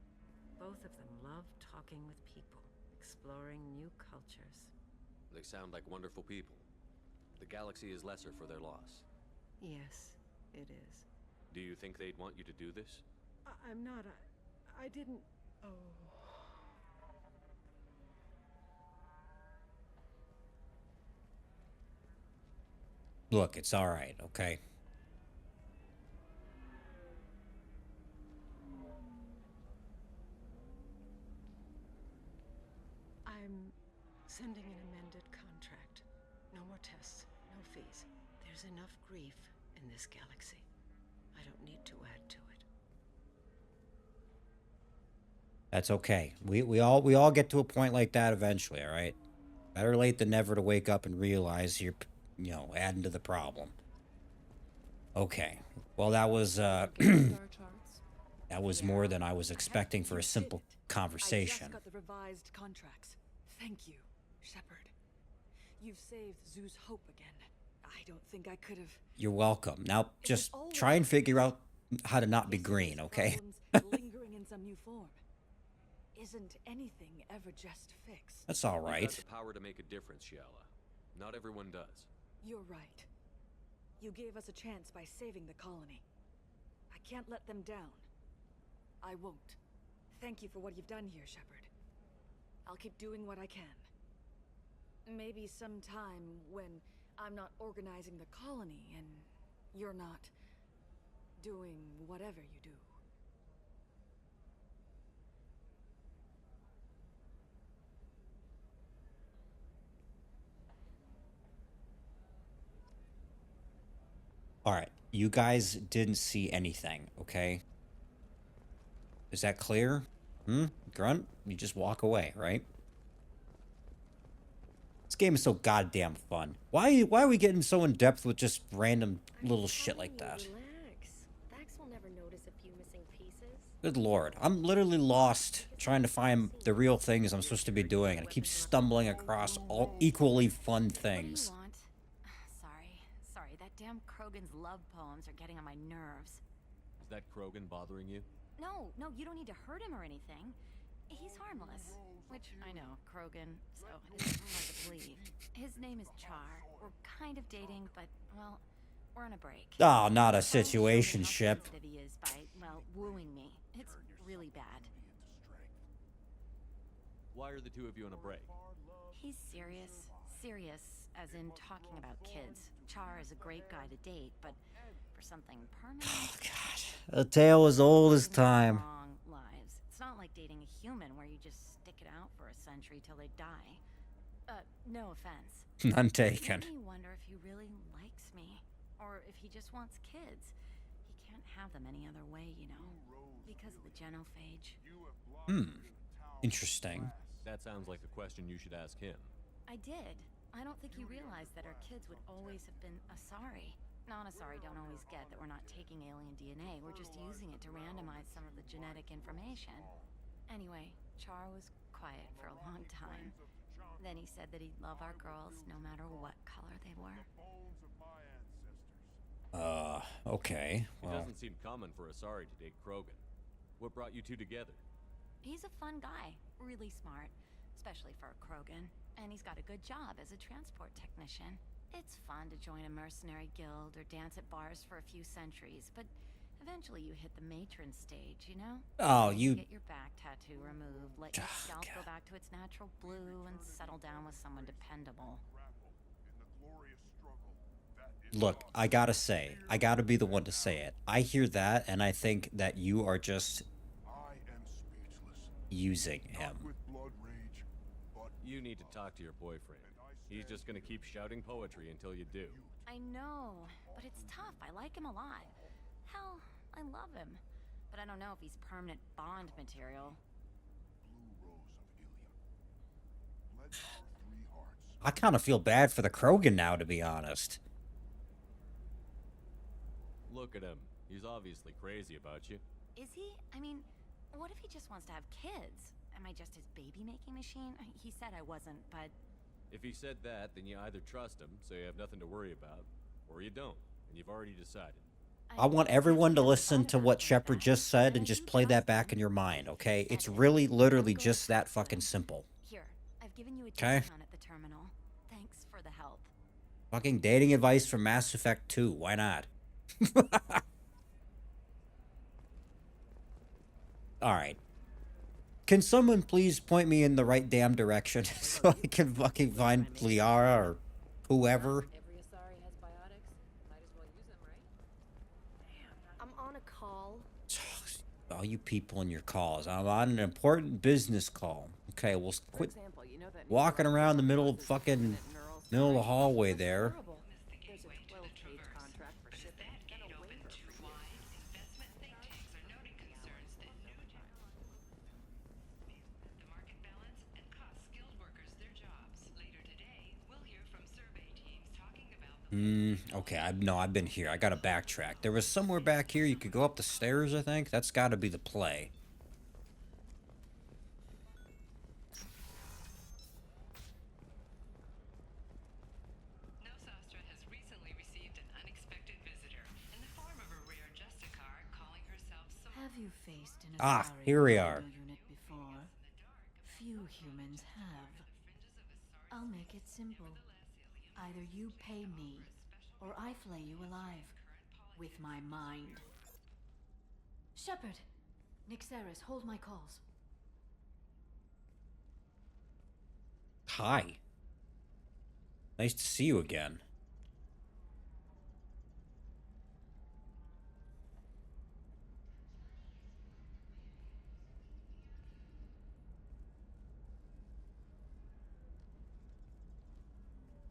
Both of them love talking with people, exploring new cultures. They sound like wonderful people. The galaxy is lesser for their loss. Yes, it is. Do you think they'd want you to do this? I'm not. I didn't. Oh. Look, it's alright, okay? I'm sending an amended contract. No more tests, no fees. There's enough grief in this galaxy. I don't need to add to it. That's okay. We all get to a point like that eventually, alright? Better late than never to wake up and realize you're, adding to the problem. Okay. Well, that was, that was more than I was expecting for a simple conversation. I just got the revised contracts. Thank you, Shepard. You've saved Zoo's hope again. I don't think I could have. You're welcome. Now, just try and figure out how to not be green, okay? Lingering in some new form. Isn't anything ever just fixed? That's all You got right. the power to make a difference, Shiala. Not everyone does. You're right. You gave us a chance by saving the colony. I can't let them down. I won't. Thank you for what you've done here, Shepard. I'll keep doing what I can. Maybe sometime when I'm not organizing the colony and you're not doing whatever you do. Alright, you guys didn't see anything, okay? Is that clear? Grunt? You just walk away, right? This game is so goddamn fun. Why are we getting so in-depth with just random little shit like that? Relax. Vax will never notice a few missing pieces. Good lord. I'm literally lost trying to find the real things I'm supposed to be doing, and I keep stumbling across all equally fun things. What do you want? Sorry, that damn Krogan's love poems are getting on my nerves. Is that Krogan bothering you? No, you don't need to hurt him or anything. He's harmless. Which, I know, Krogan, so it's hard to believe. His name is Char. We're kind of dating, but, well, we're on a break. Oh, not a situationship. That he is by, well, wooing me. It's really bad. Why are the two of you on a break? He's serious. Serious, as in talking about kids. Char is a great guy to date, but for something permanent... Oh, God. A tale as old as time. Long lives. It's not like dating a human where you just stick it out for a century till they die. No offense. None taken. It makes me wonder if he really likes me. Or if he just wants kids. He can't have them any other way, you know. Because of the genophage. Interesting. That sounds like a question you should ask him. I did. I don't think he realized that our kids would always have been Asari. Non-Asari don't always get that we're not taking alien DNA, we're just using it to randomize some of the genetic information. Anyway, Char was quiet for a long time. Then he said that he'd love our girls no matter what color they were. Okay. It Well, doesn't seem common for Asari to date Krogan. What brought you two together? He's a fun guy, really smart, especially for a Krogan. And he's got a good job as a transport technician. It's fun to join a mercenary guild or dance at bars for a few centuries, but eventually you hit the matron stage, you know? Oh, you... Get your back tattoo removed, let your scalp go back to its natural blue, and settle down with someone dependable. Look, I gotta say, I gotta be the one to say it. I hear that, and I think that you are just using him. You need to talk to your boyfriend. He's just gonna keep shouting poetry until you do. I know, but it's tough. I like him a lot. Hell, I love him. But I don't know if he's permanent Bond material. I kind of feel bad for the Krogan now, to be honest. Look at him. He's obviously crazy about you. Is he? I mean, what if he just wants to have kids? Am I just his baby-making machine? He said I wasn't, but... If he said that, then you either trust him, so you have nothing to worry about, or you don't, and you've already decided. I want everyone to listen to what Shepard just said and just play that back in your mind, okay? It's really, literally just that fucking simple. Here, I've given you a Okay? discount at the terminal. Thanks for the help. Fucking dating advice from Mass Effect 2. Why not? Alright. Can someone please point me in the right damn direction so I can fucking find Liara or whoever? Every Asari has biotics. Might as well use them, right? I'm on a call. All you people in your calls. I'm on an important business call. Okay, well, quit walking around the middle of fucking middle of the hallway there. There's a 12-page contract for shipping and a waiver. Okay, I've been here. I gotta backtrack. There was somewhere back here you could go up the stairs, I think. That's gotta be the play. Nosastra has recently received an unexpected visitor in the form of a rare Justicar calling herself Have you faced an Ah, Asari here we are. commando unit before? Few humans have. I'll make it simple. Either you pay me, or I flay you alive. With my mind. Shepard! Nixeris, hold my calls. Hi. Nice to see you again.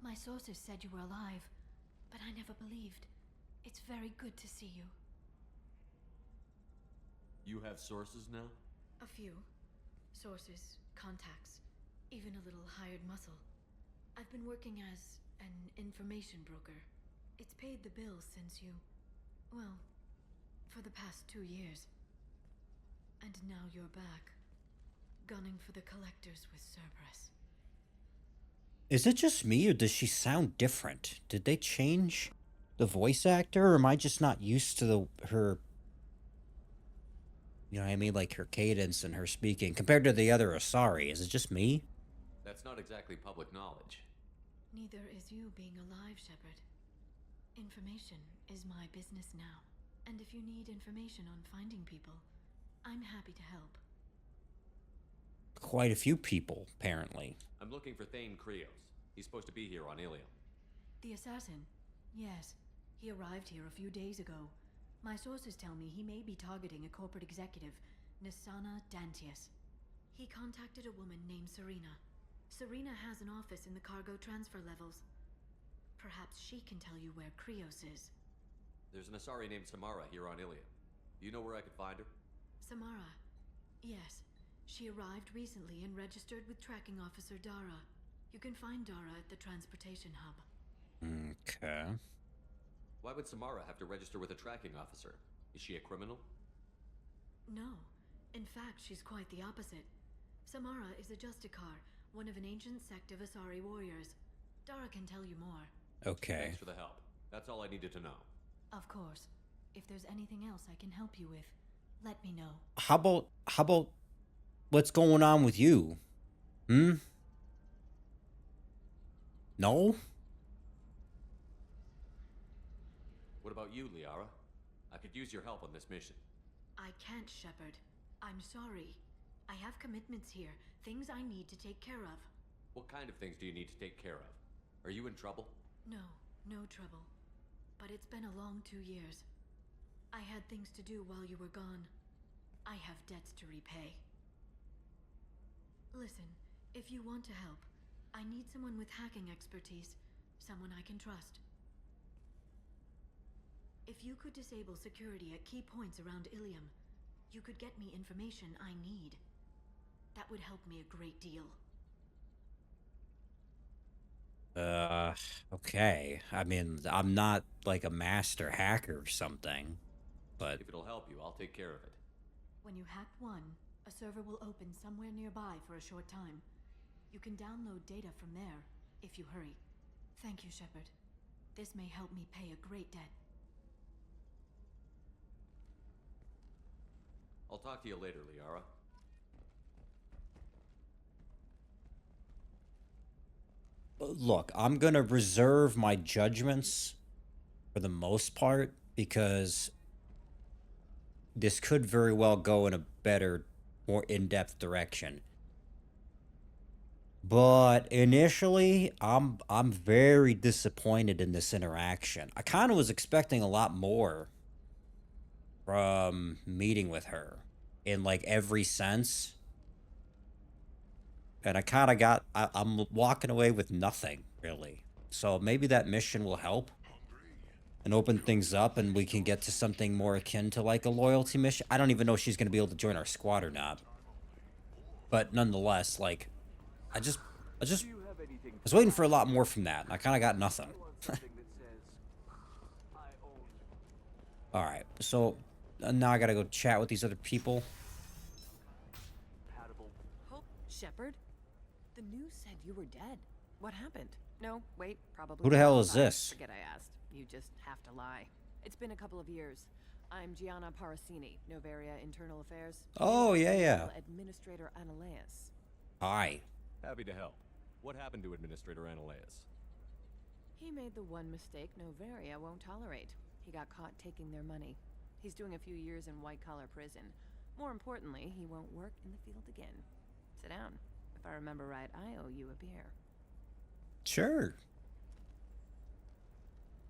My sources said you were alive, but I never believed. It's very good to see you. You have sources now? A few. Sources, contacts, even a little hired muscle. I've been working as an information broker. It's paid the bills since you... well, for the past 2 years. And now you're back, gunning for the collectors with Cerberus. Is it just me, or does she sound different? Did they change the voice actor, or am I just not used to her... You know what I mean? Like her cadence and her speaking compared to the other Asari. Is it just me? That's not exactly public knowledge. Neither is you being alive, Shepard. Information is my business now. And if you need information on finding people, I'm happy to help. Quite a few people, apparently. I'm looking for Thane Krios. He's supposed to be here on Ilium. The assassin? Yes. He arrived here a few days ago. My sources tell me he may be targeting a corporate executive, Nisana Dantius. He contacted a woman named Serena. Serena has an office in the cargo transfer levels. Perhaps she can tell you where Krios is. There's an Asari named Samara here on Ilium. Do you know where I could find her? Samara? Yes. She arrived recently and registered with Tracking Officer Dara. You can find Dara at the transportation hub. Okay. Why would Samara have to register with a tracking officer? Is she a criminal? No. In fact, she's quite the opposite. Samara is a Justicar, one of an ancient sect of Asari warriors. Dara can tell you more. Okay. Thanks for the help. That's all I needed to know. Of course. If there's anything else I can help you with, let me know. How about what's going on with you? No? What about you, Liara? I could use your help on this mission. I can't, Shepard. I'm sorry. I have commitments here, things I need to take care of. What kind of things do you need to take care of? Are you in trouble? No, no trouble. But it's been a long 2 years. I had things to do while you were gone. I have debts to repay. Listen, if you want to help, I need someone with hacking expertise, someone I can trust. If you could disable security at key points around Ilium, you could get me information I need. That would help me a great deal. Okay. I mean, I'm not like a master hacker or something, but if it'll help you, I'll take care of it. When you hack one, a server will open somewhere nearby for a short time. You can download data from there, if you hurry. Thank you, Shepard. This may help me pay a great debt. I'll talk to you later, Liara. look, I'm gonna reserve my judgments for the most part because this could very well go in a better, more in-depth direction. But initially, I'm very disappointed in this interaction. I kind of was expecting a lot more from meeting with her in like every sense. And I kind of got, I'm walking away with nothing, really. So maybe that mission will help and open things up and we can get to something more akin to like a loyalty mission. I don't even know if she's going to be able to join our squad or not. But nonetheless, like, I was waiting for a lot more from that, and I kind of got nothing. Alright, so now I gotta go chat with these other people. Shepard? The news said you were dead. What happened? No, wait, probably. Who the hell is I this? forget I asked. You just have to lie. It's been a couple of years. I'm Gianna Parasini, Novaria Internal Affairs. Oh, yeah. Administrator Analeas. Hi. Happy to help. What happened to Administrator Analeas? He made the one mistake Novaria won't tolerate. He got caught taking their money. He's doing a few years in white-collar prison. More importantly, he won't work in the field again. Sit down. If I remember right, I owe you a beer. Sure.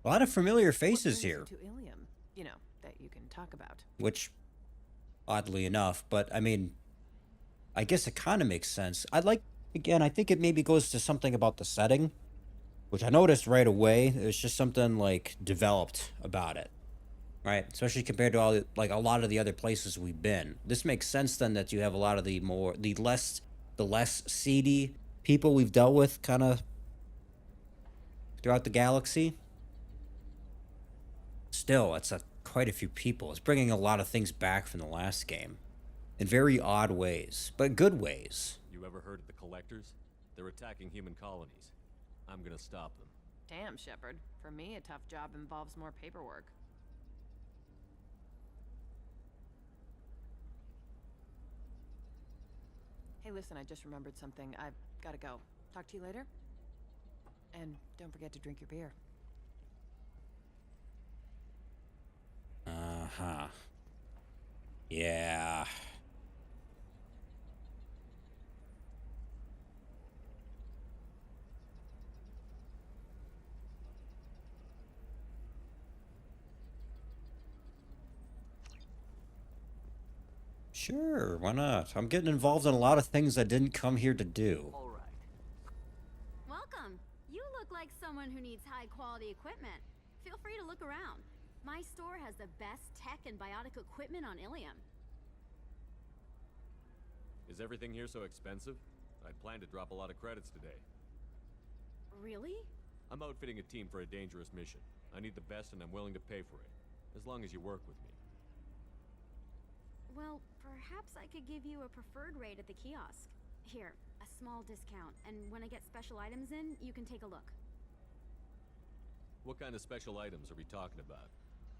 A lot of familiar faces here. To Ilium, you know, that you can talk about. Which, oddly enough, but I mean, I guess it kind of makes sense. Again, I think it maybe goes to something about the setting, which I noticed right away. There's just something like developed about it, right? Especially compared to all like a lot of the other places we've been. This makes sense then that you have a lot of the less seedy people we've dealt with kind of throughout the galaxy. Still, it's quite a few people. It's bringing a lot of things back from the last game in very odd ways, but good ways. You ever heard of the Collectors? They're attacking human colonies. I'm gonna stop them. Damn, Shepard. For me, a tough job involves more paperwork. Hey, listen, I just remembered something. I've gotta go. Talk to you later? And don't forget to drink your beer. Uh-huh. Yeah. Sure, why not? I'm getting involved in a lot of things I didn't come here to do. Welcome. You look like someone who needs high-quality equipment. Feel free to look around. My store has the best tech and biotic equipment on Ilium. Is everything here so expensive? I'd planned to drop a lot of credits today. Really? I'm outfitting a team for a dangerous mission. I need the best and I'm willing to pay for it. As long as you work with me. Well, perhaps I could give you a preferred rate at the kiosk. Here, A small discount, and when I get special items in, you can take a look. What kind of special items are we talking about?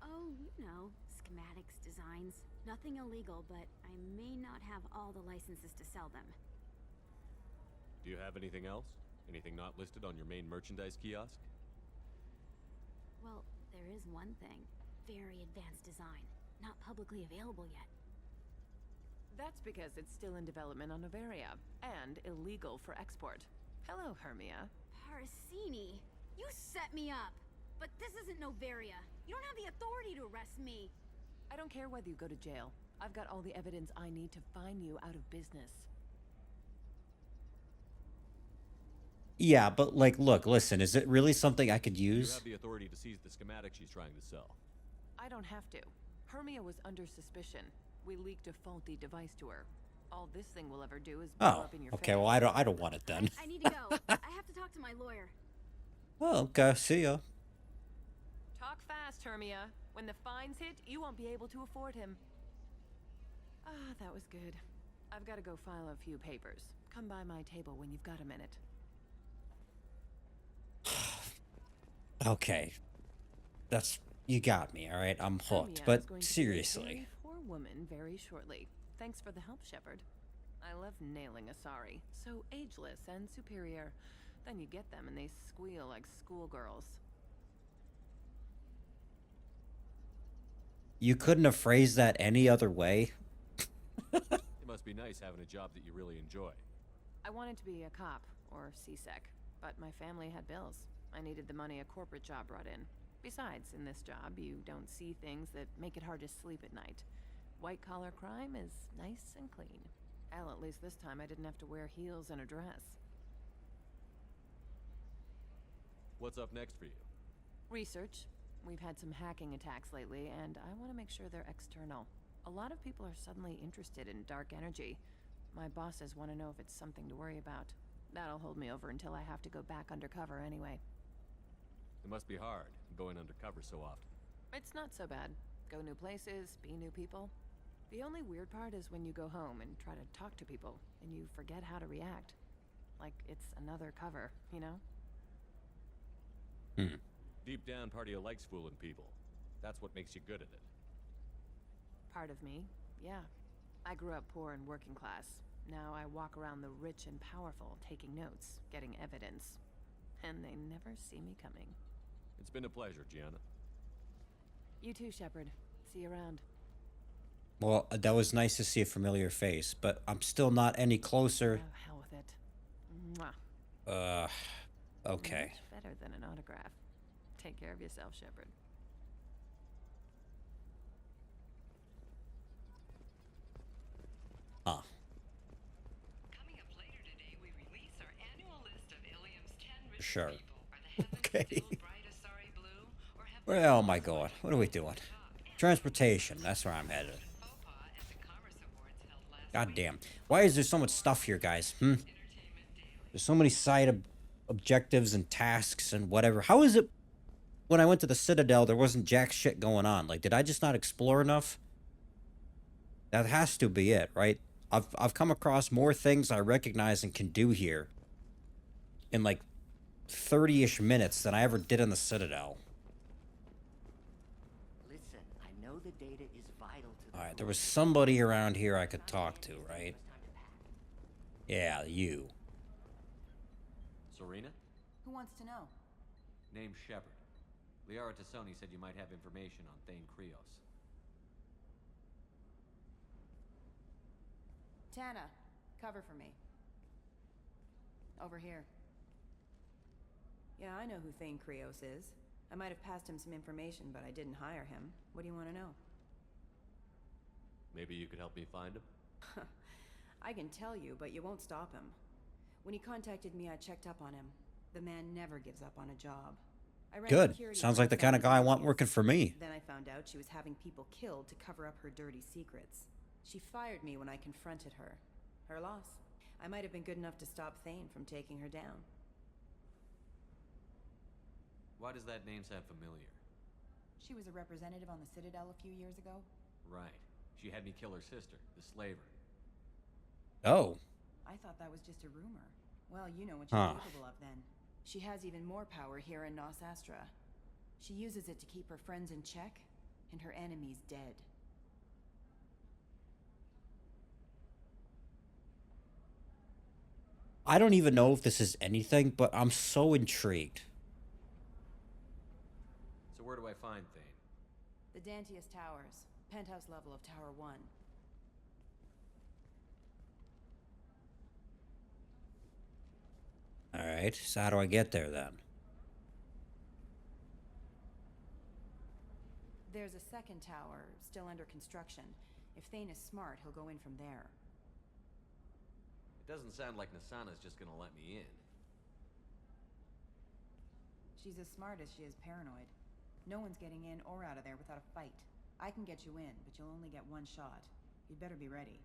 Oh, you know, schematics, designs. Nothing illegal, but I may not have all the licenses to sell them. Do you have anything else? Anything not listed on your main merchandise kiosk? Well, there is one thing. Very advanced design. Not publicly available yet. That's because it's still in development on Novaria, and illegal for export. Hello, Hermia. Parsini! You set me up! But this isn't Novaria. You don't have the authority to arrest me. I don't care whether you go to jail. I've got all the evidence I need to fine you out of business. Yeah, but like, look, listen, is it really something I could You use? have the authority to seize the schematic she's trying to sell. I don't have to. Hermia was under suspicion. We leaked a faulty device to her. All this thing will ever do is blow Oh, up in your okay, face. well, I don't want it then. I need to go. I have to talk to my lawyer. Oh, okay, see ya. Talk fast, Hermia. When the fines hit, you won't be able to afford him. Ah, that was good. I've got to go file a few papers. Come by my table when you've got a minute. Okay. You got me, alright? I'm hooked, Hermia is but going to be a seriously. very poor woman very shortly. Thanks for the help, Shepard. I love nailing Asari. So ageless and superior. Then you get them and they squeal like schoolgirls. You couldn't have phrased that any other way? It must be nice having a job that you really enjoy. I wanted to be a cop, or CSEC, but my family had bills. I needed the money a corporate job brought in. Besides, in this job, you don't see things that make it hard to sleep at night. White-collar crime is nice and clean. Hell, at least this time I didn't have to wear heels and a dress. What's up next for you? Research. We've had some hacking attacks lately, and I want to make sure they're external. A lot of people are suddenly interested in dark energy. My bosses want to know if it's something to worry about. That'll hold me over until I have to go back undercover anyway. It must be hard, going undercover so often. It's not so bad. Go new places, be new people. The only weird part is when you go home and try to talk to people, and you forget how to react. Like it's another cover, you know? Deep down, part of you likes fooling people. That's what makes you good at it. Part of me, yeah. I grew up poor and working class. Now I walk around the rich and powerful, taking notes, getting evidence. And they never see me coming. It's been a pleasure, Gianna. You too, Shepard. See you around. Well, that was nice to see a familiar face, but I'm still not any closer. Oh, hell with it. Mwah. Okay. Much better than an autograph. Take care of yourself, Shepard. Huh. Coming up later today, we release our annual list of Ilium's 10 richest Sure. people. Are the heavens Okay. still bright Asari blue, or have Well, oh my god. What are we doing? Transportation. That's where I'm headed. God damn. Why is there so much stuff here, guys? There's so many side objectives and tasks and whatever. How is it when I went to the Citadel there wasn't jack shit going on? Like, did I just not explore enough? That has to be it, right? I've come across more things I recognize and can do here in like 30-ish minutes than I ever did in the Citadel. Listen, I know the data is vital to the Alright, there was somebody around here I could talk to, right? Yeah, you. Serena? Who wants to know? Name's Shepard. Liara Tassoni said you might have information on Thane Krios. Tana, cover for me. Over here. Yeah, I know who Thane Krios is. I might have passed him some information, but I didn't hire him. What do you want to know? Maybe you could help me find him? I can tell you, but you won't stop him. When he contacted me, I checked up on him. The man never gives up on a job. I ran Good. security Sounds for like the his kind of guy I want family. working for me. Then I found out she was having people killed to cover up her dirty secrets. She fired me when I confronted her. Her loss. I might have been good enough to stop Thane from taking her down. Why does that name sound familiar? She was a representative on the Citadel a few years ago. Right. She had me kill her sister, the slaver. Oh. I thought that was just a rumor. Well, you know what she's Huh. capable of then. She has even more power here in Nos Astra. She uses it to keep her friends in check, and her enemies dead. I don't even know if this is anything, but I'm so intrigued. So where do I find Thane? The Dantius Towers, penthouse level of Tower 1. Alright, so how do I get there then? There's a second tower, still under construction. If Thane is smart, he'll go in from there. It doesn't sound like Nasana's just gonna let me in. She's as smart as she is paranoid. No one's getting in or out of there without a fight. I can get you in, but you'll only get one shot. You'd better be ready.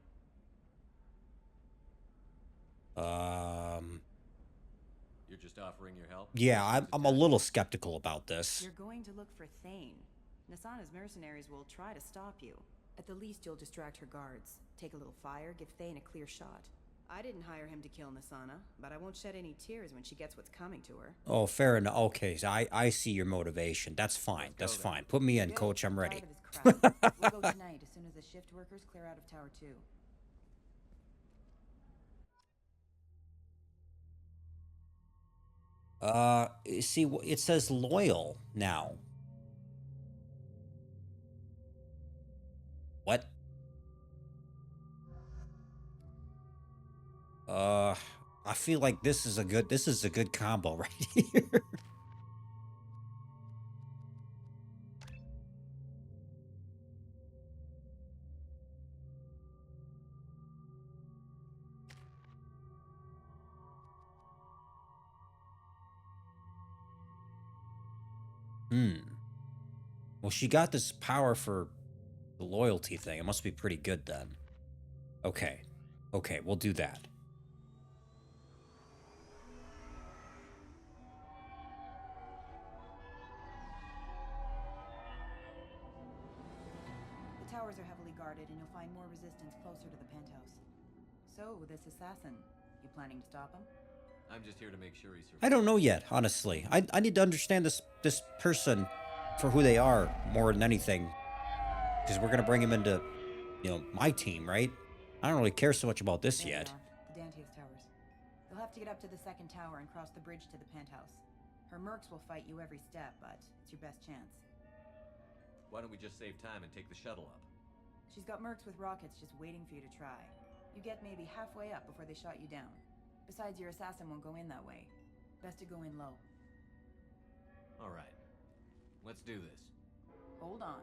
You're just offering your help? Yeah, I'm a little skeptical about this. You're going to look for Thane. Nasana's mercenaries will try to stop you. At the least, you'll distract her guards. Take a little fire, give Thane a clear shot. I didn't hire him to kill Nasana, but I won't shed any tears when she gets what's coming to her. Oh, fair enough. Okay, so I see your motivation. That's fine. That's fine. Put me in, coach. I'm ready. We'll go tonight as soon as the shift workers clear out of Tower 2. See, it says loyal now. What? I feel like this is a good combo right here. Well, she got this power for the loyalty thing. It must be pretty good then. Okay. Okay, we'll do that. The towers are heavily guarded, and you'll find more resistance closer to the penthouse. So, this assassin, you planning to stop him? I'm just here to make sure he's I don't know yet, honestly. I need to understand this person for who they are more than anything. Because we're gonna bring him into, my team, right? I don't really care so much about this yet. The Dantius Towers. You'll have to get up to the second tower and cross the bridge to the penthouse. Her mercs will fight you every step, but it's your best chance. Why don't we just save time and take the shuttle up? She's got mercs with rockets just waiting for you to try. You get maybe halfway up before they shot you down. Besides, your assassin won't go in that way. Best to go in low. Alright. Let's do this. Hold on.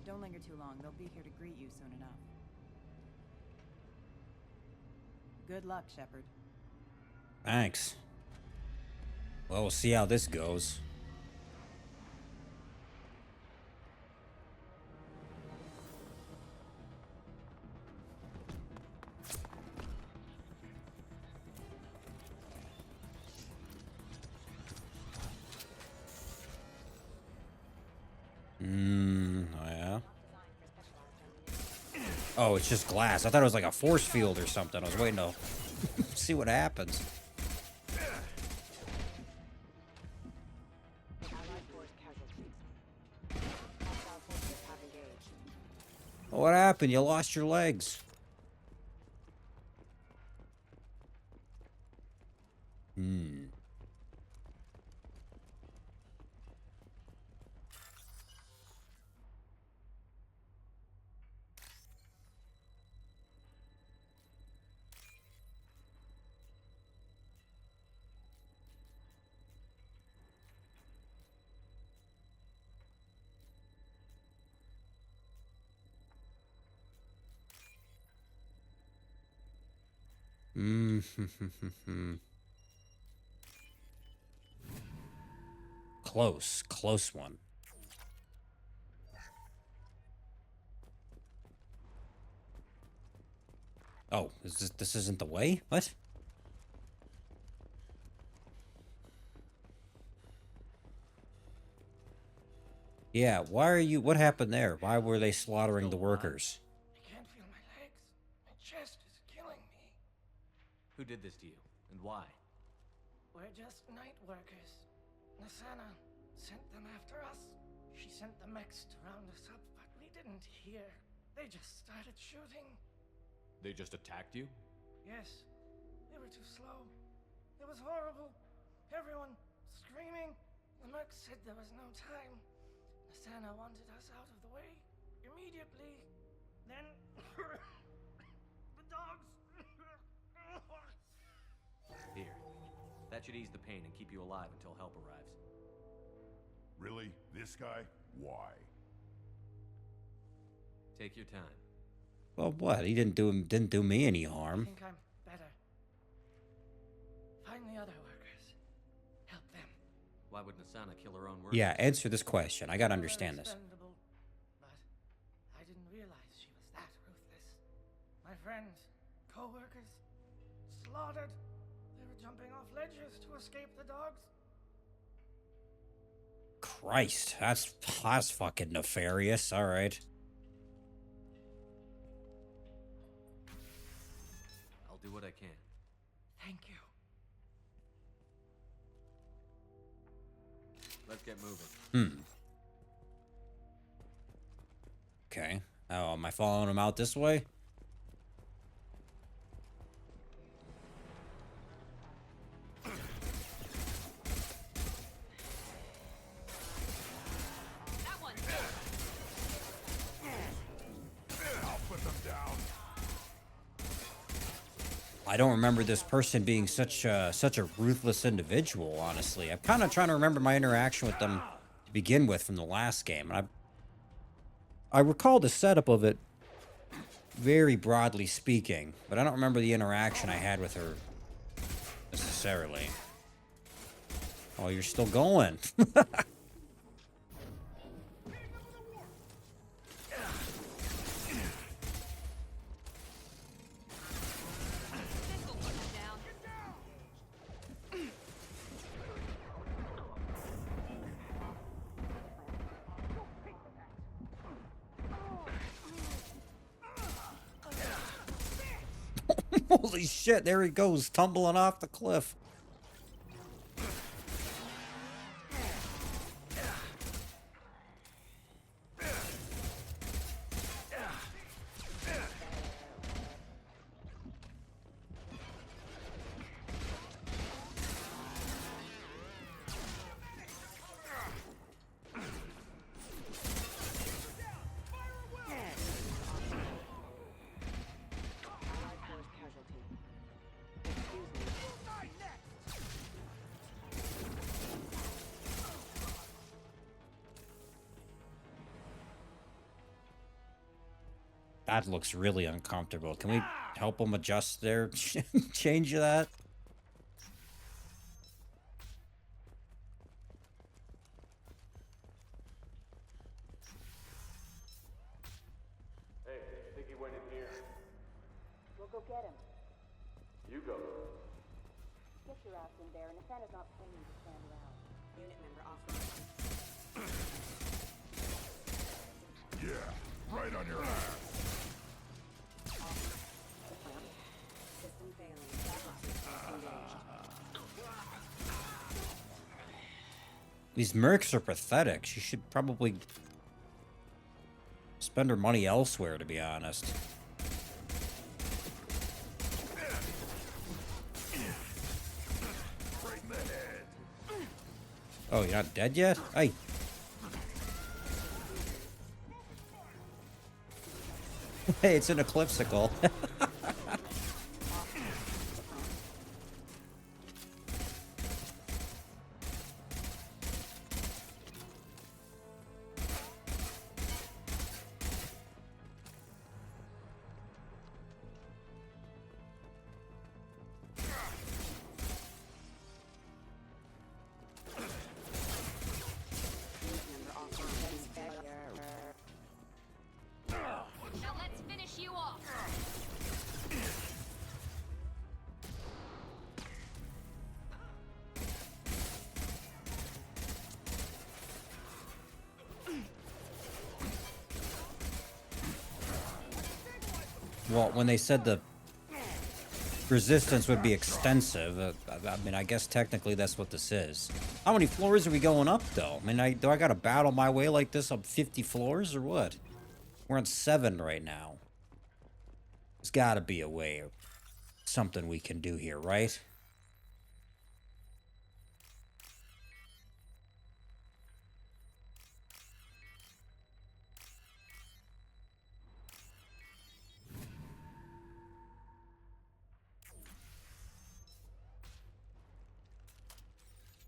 Don't linger too long. They'll be here to greet you soon enough. Good luck, Shepard. Thanks. Well, we'll see how this goes. Oh yeah. Oh, it's just glass. I thought it was like a force field or something. I was waiting to see what happens. What happened? You lost your legs. Close one. Oh, this isn't the way? What? Yeah, why are you... What happened there? Why were they slaughtering the workers? I can't feel my legs. My chest is killing me. Who did this to you, and why? We're just night workers. Nasana sent them after us. She sent the mechs to round us up, but we didn't hear. They just started shooting. They just attacked you? Yes, they were too slow. It was horrible. Everyone screaming. The mechs said there was no time. Nasana wanted us out of the way immediately. Then the dogs. Here. That should ease the pain and keep you alive until help arrives. Really? This guy? Why? Take your time. Well, what? He didn't do me any I harm. think I'm better. Find the other workers. Help them. Why would Nasana kill her own workers? Yeah, answer this question. I gotta understand this. Expendable, but I didn't realize she was that ruthless. My friends, co-workers, slaughtered. They were jumping off ledges to escape the dogs. Christ, that's fucking nefarious. All right. I'll do what I can. Thank you. Let's get moving. Okay. Oh, am I following him out this way? I don't remember this person being such a ruthless individual, honestly. I'm kind of trying to remember my interaction with them to begin with from the last game. And I recall the setup of it very broadly speaking, but I don't remember the interaction I had with her necessarily. Oh, you're still going. Holy shit, there he goes, tumbling off the cliff. That looks really uncomfortable. Can we help them adjust their change that? Hey, I think he went in here. We'll go get him. You go. Get your ass in there, and Nathana's not paying you to stand around. Unit member offline. Yeah, right on your ass. System failing. These mercs are pathetic. She should probably spend her money elsewhere, to be honest. Right in the head. Oh, you're not dead yet? Hey. Hey, it's an eclipsicle. Now let's finish you off. Well, when they said the resistance would be extensive, I mean, I guess technically that's what this is. How many floors are we going up, though? I mean, do I gotta battle my way like this up 50 floors, or what? We're on 7 right now. There's gotta be a way, or something we can do here, right?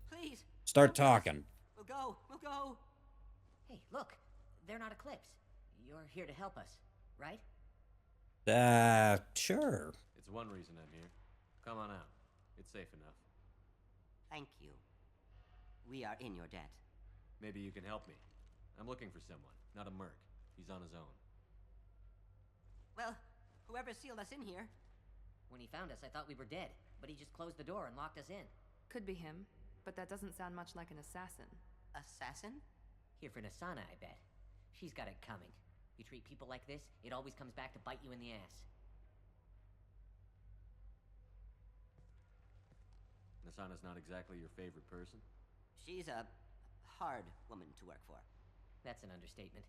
Please. Start talking. We'll go. We'll go. Hey, look. They're not Eclipse. You're here to help us, right? Sure. It's one reason I'm here. Come on out. It's safe enough. Thank you. We are in your debt. Maybe you can help me. I'm looking for someone, not a merc. He's on his own. Well, whoever sealed us in here. When he found us, I thought we were dead, but he just closed the door and locked us in. Could be him, but that doesn't sound much like an assassin. Assassin? Here for Nasana, I bet. She's got it coming. You treat people like this, it always comes back to bite you in the ass. Nasana's not exactly your favorite person? She's a hard woman to work for. That's an understatement.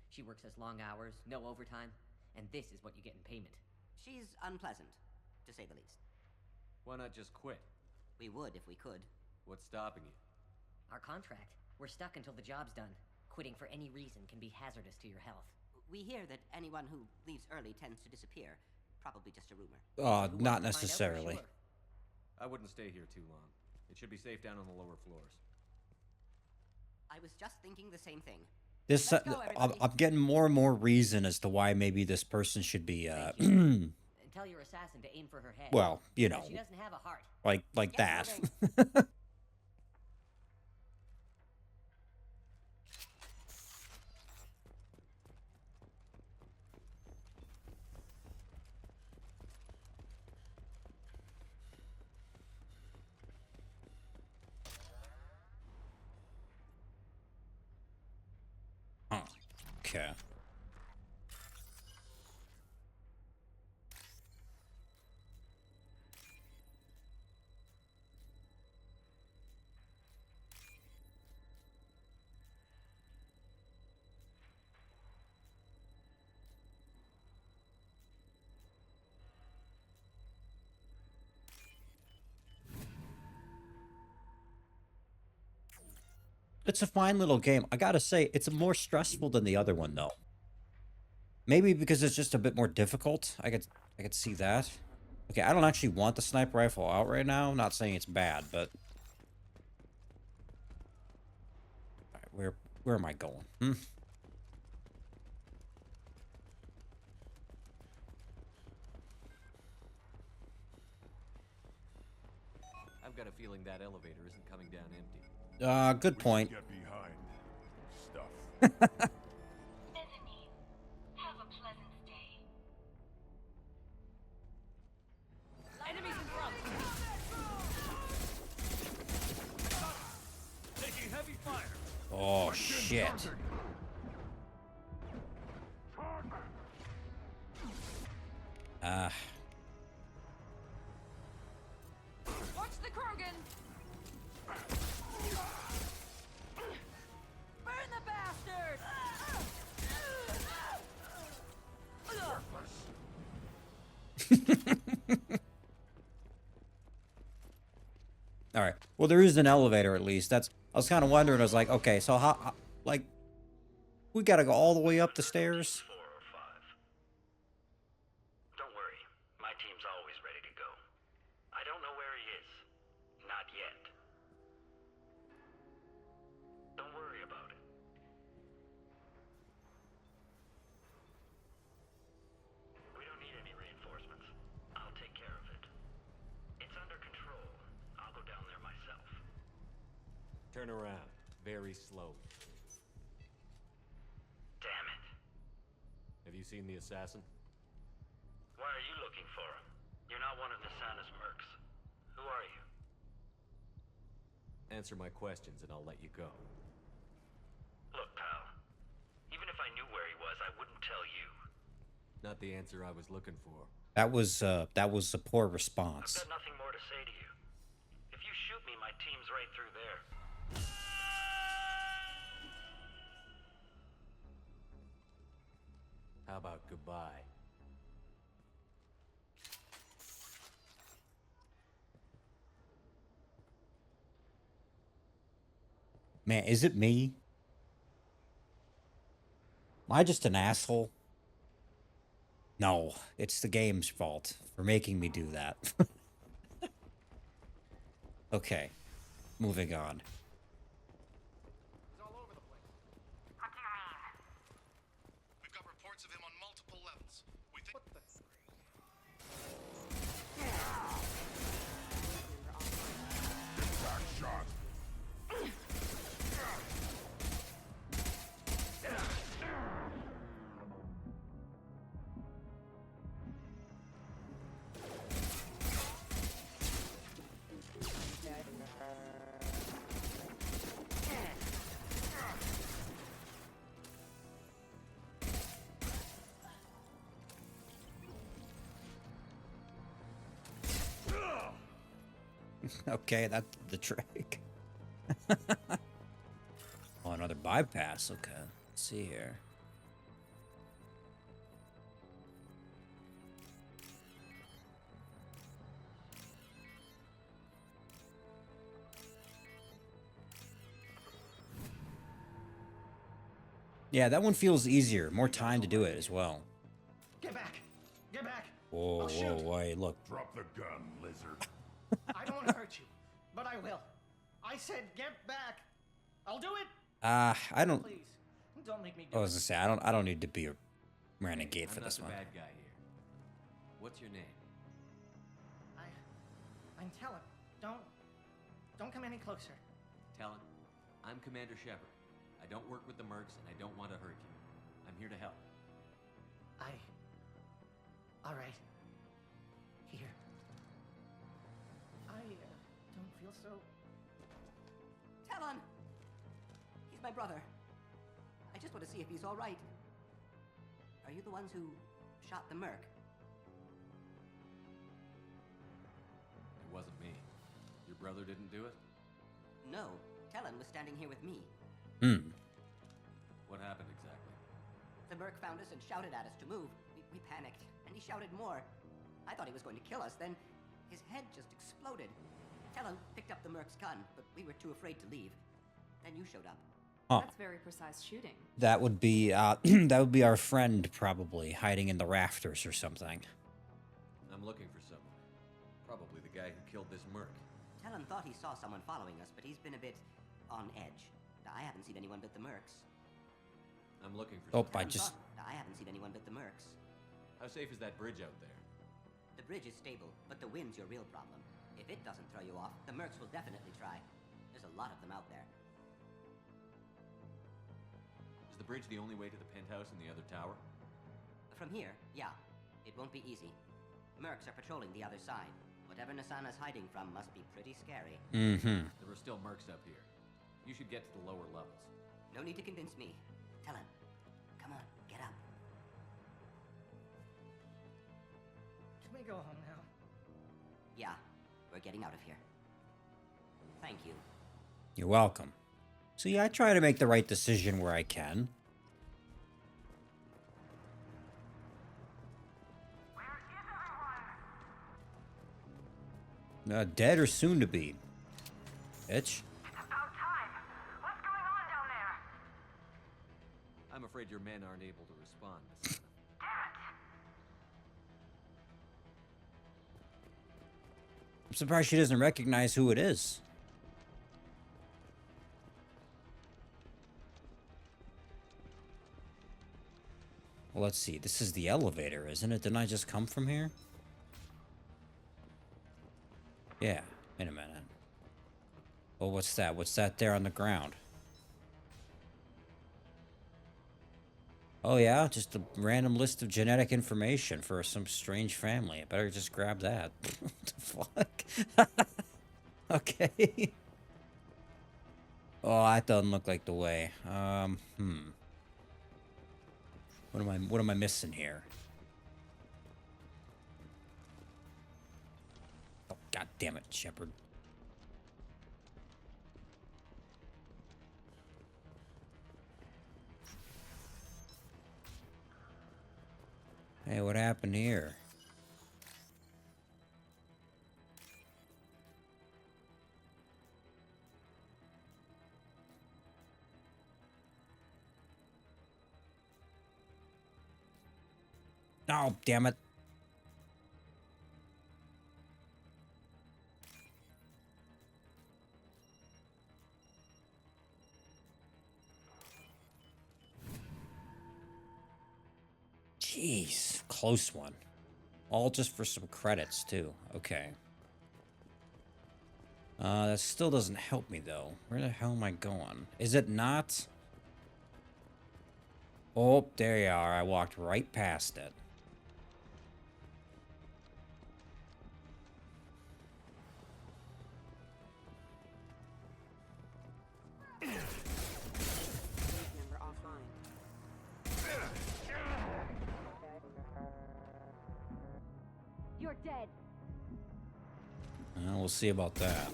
She works us long hours, no overtime, and this is what you get in payment. She's unpleasant, to say the least. Why not just quit? We would if we could. What's stopping you? Our contract. We're stuck until the job's done. Quitting for any reason can be hazardous to your health. We hear that anyone who leaves early tends to disappear. Probably just a rumor. Not necessarily. Sure. I wouldn't stay here too long. It should be safe down on the lower floors. I was just thinking the same thing. This, I'm getting more and more reason as to why maybe this person should be, And tell your assassin to aim for her head. well, you know, She doesn't have a heart. like that. Okay. It's a fine little game. I gotta say, it's more stressful than the other one, though. Maybe because it's just a bit more difficult. I could see that. Okay, I don't actually want the sniper rifle out right now. I'm not saying it's bad, but all right, where am I going? I've got a feeling that elevator isn't coming down empty. Good point. Get behind stuff. Bethany, have a pleasant stay. Enemies in front! Taking heavy fire. Oh shit. Watch the Krogan! Burn the bastard! All right. Well, there is an elevator at least. I was kind of wondering. I was like, okay, so how like, we gotta go all the way up the stairs? Don't worry, my team's always ready to go. I don't know where he is. Not yet. Don't worry about it. We don't need any reinforcements. I'll take care of it. It's under control. I'll go down there myself. Turn around. Very slowly. Damn it. Have you seen the assassin? Why are you looking for him? You're not one of Nasana's mercs. Who are you? Answer my questions and I'll let you go. Look, pal. Even if I knew where he was, I wouldn't tell you. Not the answer I was looking for. That was a poor response. I've got nothing more to say to you. If you shoot me, my team's right through there. How about goodbye? Man, is it me? Am I just an asshole? No, it's the game's fault for making me do that. Okay, moving on. We've got reports of him on multiple levels. We think. Back shot. Okay, that's the trick. Oh, another bypass. Okay, let's see here. Yeah, that one feels easier. More time to do it as well. Get back! Get back! Whoa, I'll shoot. whoa, wait, look. Drop the gun, lizard. I don't want to hurt you, but I will. I said get back. I'll do it. I don't. Please, don't make me I do was it. gonna say I don't need to be a renegade for I'm this not one. the bad guy here. What's your name? I'm telling. Don't come any closer. Talon. I'm Commander Shepard. I don't work with the mercs, and I don't want to hurt you. I'm here to help. All right. Here. I don't feel so. Talon! He's my brother. I just want to see if he's all right. Are you the ones who shot the merc? It wasn't me. Your brother didn't do it? No. Talon was standing here with me. What happened exactly? The merc found us and shouted at us to move. We panicked, and he shouted more. I thought he was going to kill us, then his head just exploded. Talon picked up the merc's gun, but we were too afraid to leave. Then you showed up. Oh. That's very precise shooting. That would be that would be our friend probably hiding in the rafters or something. I'm looking for someone. Probably the guy who killed this merc. Talon thought he saw someone following us, but he's been a bit on edge. I haven't seen anyone but the mercs. I'm looking for Oh, someone. I haven't seen anyone but the mercs. How safe is that bridge out there? The bridge is stable, but the wind's your real problem. If it doesn't throw you off, the mercs will definitely try. There's a lot of them out there. Is the bridge the only way to the penthouse and the other tower? From here, yeah. It won't be easy. Mercs are patrolling the other side. Whatever Nasana's hiding from must be pretty scary. Mm-hmm. There are still mercs up here. You should get to the lower levels. No need to convince me. Talon, come on, get up. Can we go home now? Yeah, we're getting out of here. Thank you. You're welcome. See, I try to make the right decision where I can. Dead or soon to be. Bitch. I'm afraid your men aren't able to respond. Nasana. I'm surprised she doesn't recognize who it is. Well, let's see. This is the elevator, isn't it? Didn't I just come from here? Yeah. Wait a minute. Oh, what's that? What's that there on the ground? Oh, yeah? Just a random list of genetic information for some strange family. I better just grab that. What the fuck? Okay. Oh, that doesn't look like the way. What am I missing here? God damn it, Shepard. Hey, what happened here? Oh, damn it. Jeez, close one. All just for some credits, too. Okay. That still doesn't help me, though. Where the hell am I going? Is it not? Oh, there you are. I walked right past it. You're dead. We'll see about that.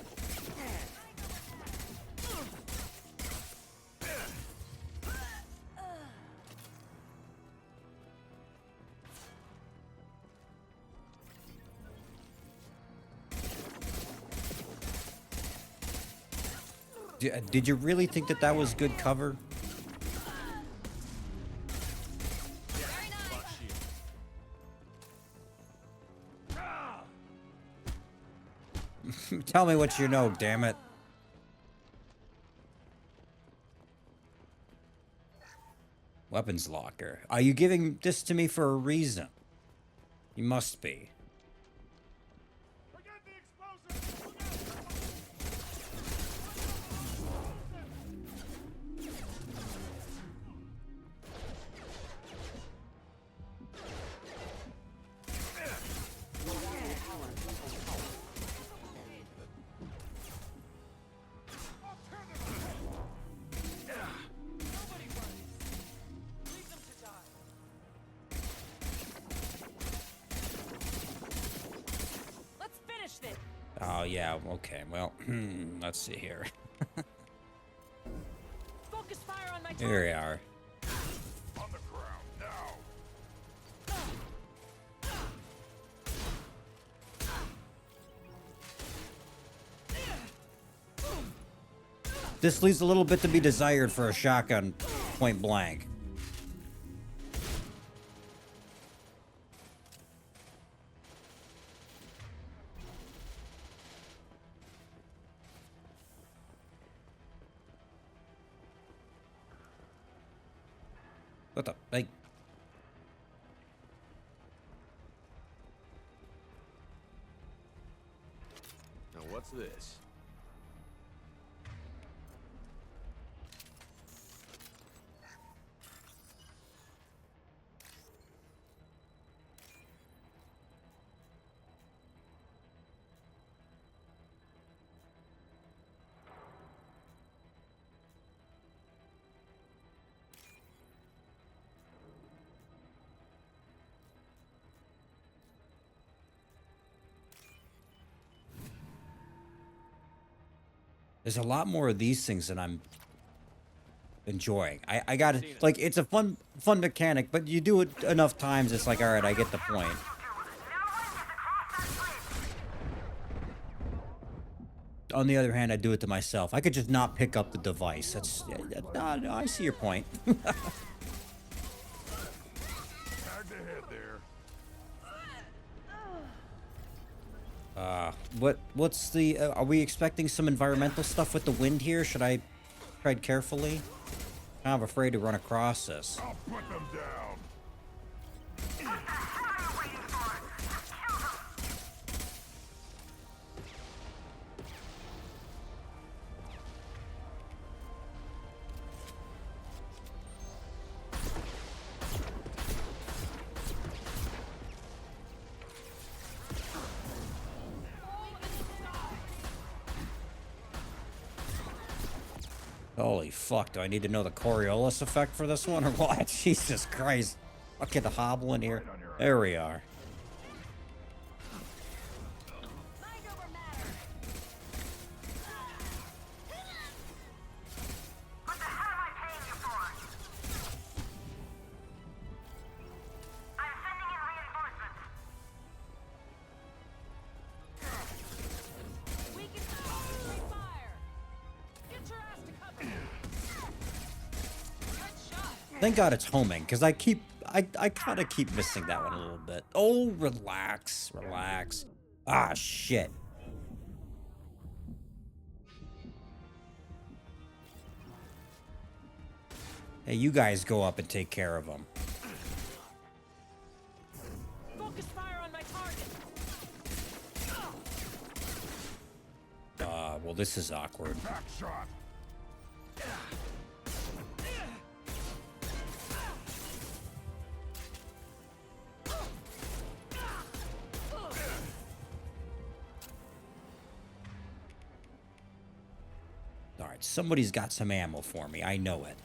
Did you really think that that was good cover? Tell me what you know, damn it. Weapons locker. Are you giving this to me for a reason? You must be. Oh, yeah, okay, well, let's see here. Focus fire on my Here we are. On the ground, now! This leaves a little bit to be desired for a shotgun point blank. What the? Like. Now what's this? There's a lot more of these things that I'm enjoying. I got it. Like, it's a fun mechanic, but you do it enough times, it's like, all right, I get the point. On the other hand, I do it to myself. I could just not pick up the device. That's no, I see your point. What's the, are we expecting some environmental stuff with the wind here? Should I tread carefully? I'm afraid to run across this. I'll put them down. Holy fuck, do I need to know the Coriolis effect for this one or what? Jesus Christ. I'll get the hobble in here. There we are. Thank God it's homing, because I kind of keep missing that one a little bit. Oh, relax, relax. Ah, shit. Hey, you guys go up and take care of them. Focus fire on my target. Well, this is awkward. Back shot. All right, somebody's got some ammo for me. I know it.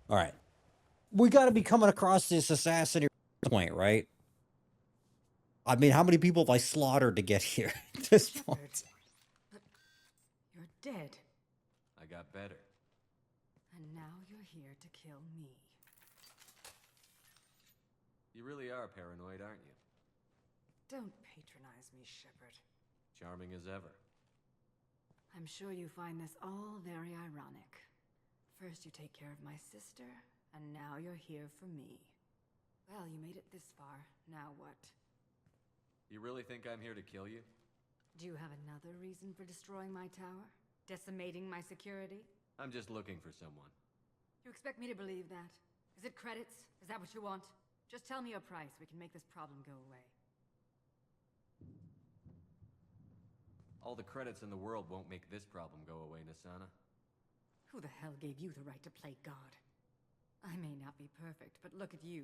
All right. We got to be coming across this assassin here at this point, right? I mean, how many people have I slaughtered to get here at this point? You're dead. I got better. And now you're here to kill me. You really are paranoid, aren't you? Don't patronize me, Shepard. Charming as ever. I'm sure you find this all very ironic. First you take care of my sister, and now you're here for me. Well, you made it this far. Now what? You really think I'm here to kill you? Do you have another reason for destroying my tower? Decimating my security? I'm just looking for someone. You expect me to believe that? Is it credits? Is that what you want? Just tell me a price. We can make this problem go away. All the credits in the world won't make this problem go away, Nasana. Who the hell gave you the right to play God? I may not be perfect, but look at you.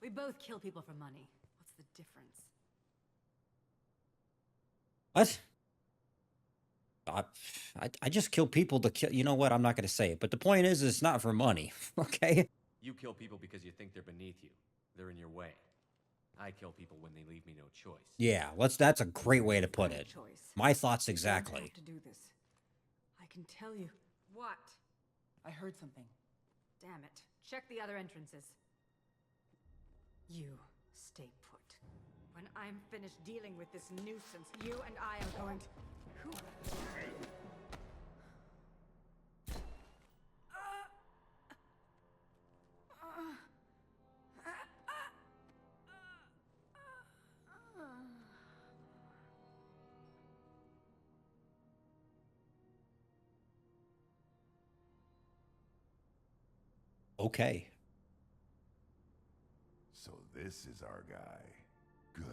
We both kill people for money. What's the difference? What? I just kill people to kill. You know what? I'm not going to say it. But the point is, it's not for money. Okay? You kill people because you think they're beneath you. They're in your way. I kill people when they leave me no choice. Yeah, that's a great way to put it. Choice. My thoughts You don't exactly. have to do this. I can tell you. What? I heard something. Damn it. Check the other entrances. You stay put. When I'm finished dealing with this nuisance, you and I are going to... Who? Okay. So this is our guy. Good.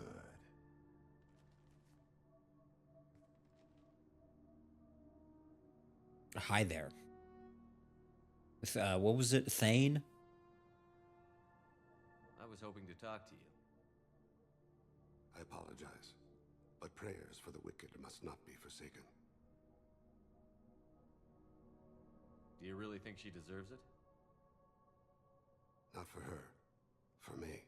Hi there. What was it? Thane? I was hoping to talk to you. I apologize, but prayers for the wicked must not be forsaken. Do you really think she deserves it? Not for her. For me.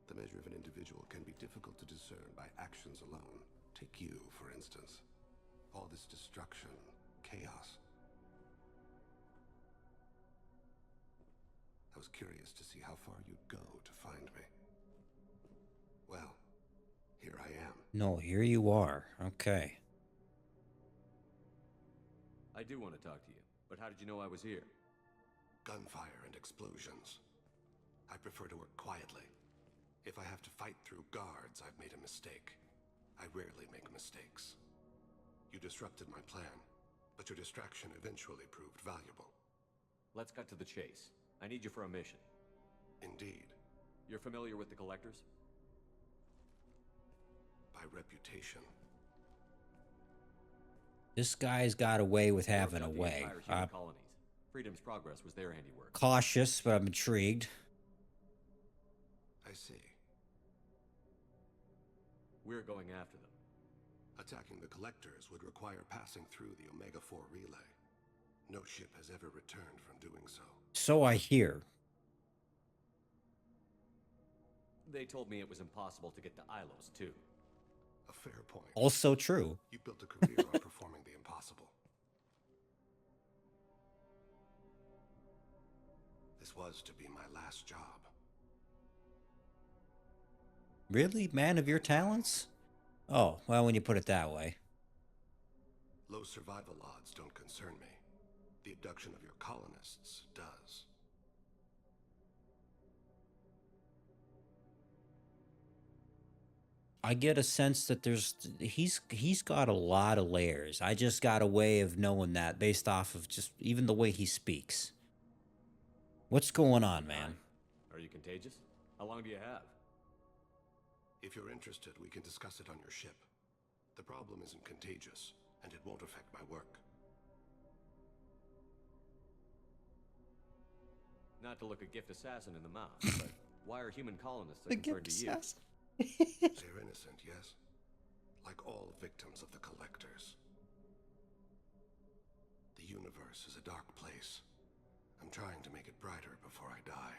The measure of an individual can be difficult to discern by actions alone. Take you, for instance. All this destruction, chaos. I was curious to see how far you'd go to find me. Well, here I am. No, here you are. Okay. I do want to talk to you, but how did you know I was here? Gunfire and explosions. I prefer to work quietly. If I have to fight through guards, I've made a mistake. I rarely make mistakes. You disrupted my plan, but your distraction eventually proved valuable. Let's cut to the chase. I need you for a mission. Indeed. You're familiar with the Collectors? By reputation. This guy's got a way with having a The way. entire human colonies. Freedom's Progress was their handiwork. Cautious, but I'm intrigued. I see. We're going after them. Attacking the Collectors would require passing through the Omega-4 relay. No ship has ever returned from doing so. So I hear. They told me it was impossible to get to Ilos, too. A fair point. Also true. You built a career on performing the impossible. This was to be my last job. Really? Man of your talents? Oh, well, when you put it that way. Low survival odds don't concern me. The abduction of your colonists does. I get a sense that he's got a lot of layers. I just got a way of knowing that based off of just even the way he speaks. What's going on, man? Are you contagious? How long do you have? If you're interested, we can discuss it on your ship. The problem isn't contagious, and it won't affect my work. Not to look a gift assassin in the mouth, but why are human colonists looking for to you? They're innocent, yes? Like all victims of the Collectors. The universe is a dark place. I'm trying to make it brighter before I die.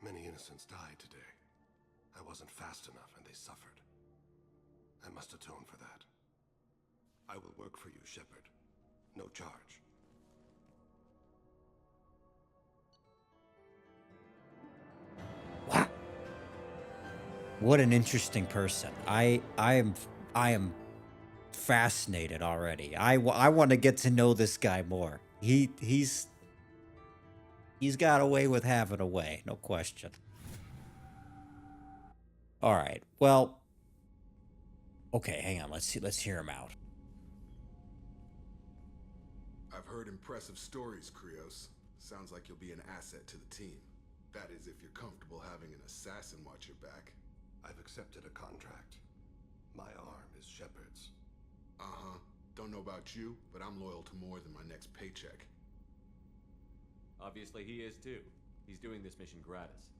Many innocents died today. I wasn't fast enough and they suffered. I must atone for that. I will work for you, Shepard. No charge. What an interesting person. I am fascinated already. I want to get to know this guy more. He's got a way with having a way, no question. All right. Well, okay, hang on. Let's hear him out. I've heard impressive stories, Krios. Sounds like you'll be an asset to the team. That is, if you're comfortable having an assassin watch your back. I've accepted a contract. My arm is Shepard's. Uh-huh. Don't know about you, but I'm loyal to more than my next paycheck. Obviously he is too. He's doing this mission gratis.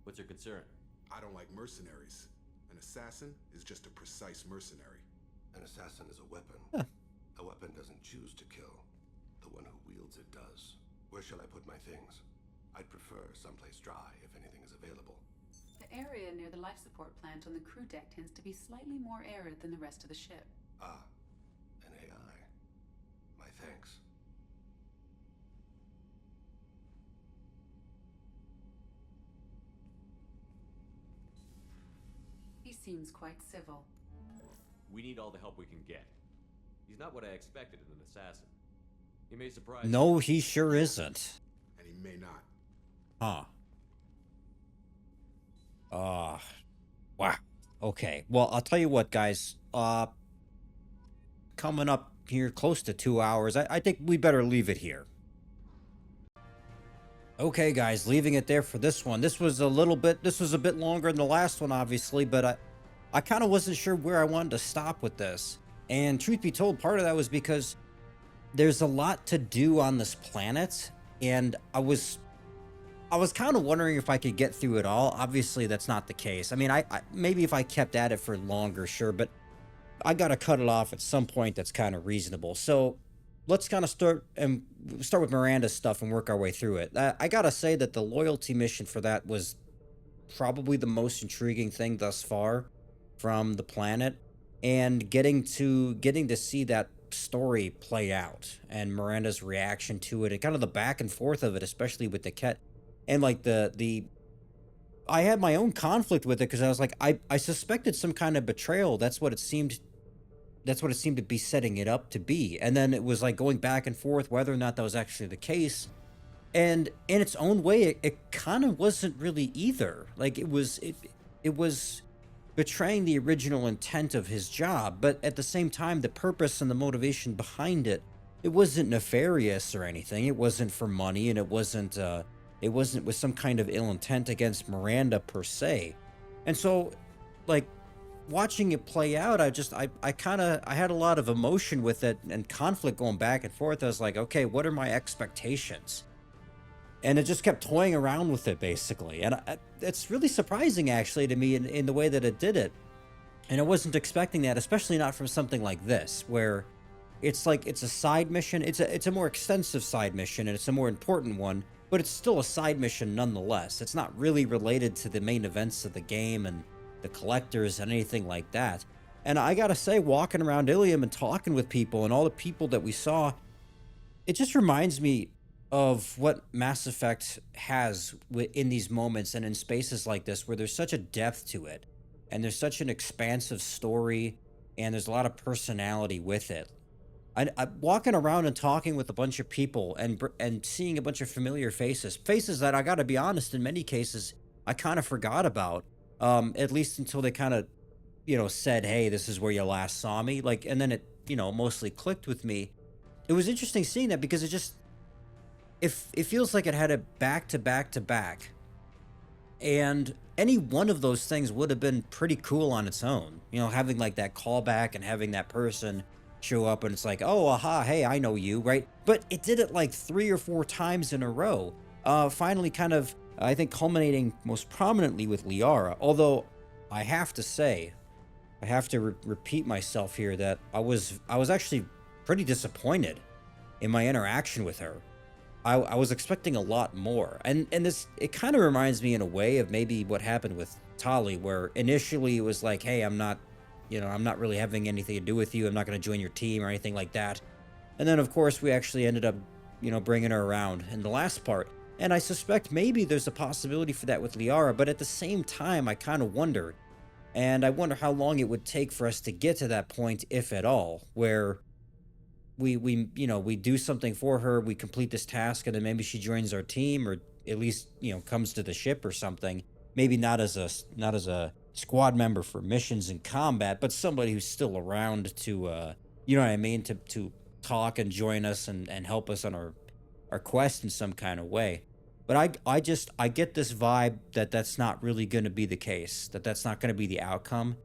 What's your concern? I don't like mercenaries. An assassin is just a precise mercenary. An assassin is a weapon. A weapon doesn't choose to kill. The one who wields it does. Where shall I put my things? I'd prefer someplace dry if anything is available. The area near the life support plant on the crew deck tends to be slightly more arid than the rest of the ship. Ah, an AI. My thanks. He seems quite civil. We need all the help we can get. He's not what I expected in an assassin. He may surprise No, he sure isn't. And he may not. Huh. Wow. Okay. Well, I'll tell you what, guys. Coming up here close to 2 hours, I think we better leave it here. Okay, guys, leaving it there for this one. This was a bit longer than the last one, obviously, but I kind of wasn't sure where I wanted to stop with this. And truth be told, part of that was because there's a lot to do on this planet, and I was kind of wondering if I could get through it all. Obviously, that's not the case. I mean, I maybe if I kept at it for longer, sure, but I got to cut it off at some point that's kind of reasonable. So let's kind of start with Miranda's stuff and work our way through it. I got to say that the loyalty mission for that was probably the most intriguing thing thus far from the planet, and getting to see that story play out and Miranda's reaction to it and kind of the back and forth of it, especially with the cat. And like I had my own conflict with it because I was like, I suspected some kind of betrayal. That's what it seemed to be setting it up to be. And then it was like going back and forth whether or not that was actually the case. And in its own way, it kind of wasn't really either. Like it was betraying the original intent of his job, but at the same time, the purpose and the motivation behind it, it wasn't nefarious or anything. It wasn't for money, and it wasn't with some kind of ill intent against Miranda per se. And so, like, watching it play out, I had a lot of emotion with it and conflict going back and forth. I was like, okay, what are my expectations? And it just kept toying around with it, basically. And it's really surprising, actually, to me in the way that it did it. And I wasn't expecting that, especially not from something like this, where it's like it's a side mission. It's a more extensive side mission, and it's a more important one, but it's still a side mission nonetheless. It's not really related to the main events of the game and the collectors and anything like that. And I gotta say, walking around Ilium and talking with people and all the people that we saw, it just reminds me of what Mass Effect has in these moments and in spaces like this where there's such a depth to it and there's such an expansive story and there's a lot of personality with it. I walking around and talking with a bunch of people and seeing a bunch of familiar faces that I got to be honest, in many cases I kind of forgot about, at least until they kind of said, "Hey, this is where you last saw me." Like, and then it mostly clicked with me. It was interesting seeing that because it feels like it had a back to back to back, and any one of those things would have been pretty cool on its own. Having like that callback and having that person show up and it's like, oh, aha, hey, I know you, right? But it did it like 3 or 4 times in a row. Finally, kind of, I think, culminating most prominently with Liara. Although I have to say, I have to repeat myself here that I was actually pretty disappointed in my interaction with her. I was expecting a lot more, and this, it kind of reminds me in a way of maybe what happened with Tali, where initially it was like, hey, I'm not really having anything to do with you. I'm not going to join your team or anything like that. And then of course we actually ended up, bringing her around in the last part. And I suspect maybe there's a possibility for that with Liara, but at the same time I kind of wondered, and I wonder how long it would take for us to get to that point, if at all, where we do something for her, we complete this task, and then maybe she joins our team, or at least comes to the ship or something. Maybe not as a squad member for missions and combat, but somebody who's still around to you know what I mean, to talk and join us and help us on our quest in some kind of way. But I get this vibe that that's not really going to be the case, that that's not going to be the outcome.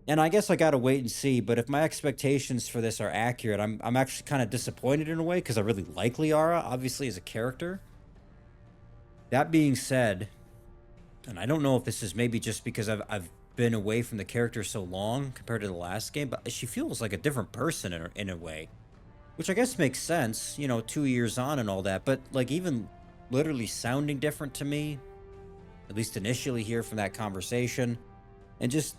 And I guess I gotta wait and see, but if my expectations for this are accurate, I'm actually kind of disappointed in a way, because I really like Liara, obviously, as a character. That being said, and I don't know if this is maybe just because I've been away from the character so long compared to the last game, but she feels like a different person in a way. Which I guess makes sense, 2 years on and all that, but like even literally sounding different to me, at least initially here from that conversation, and just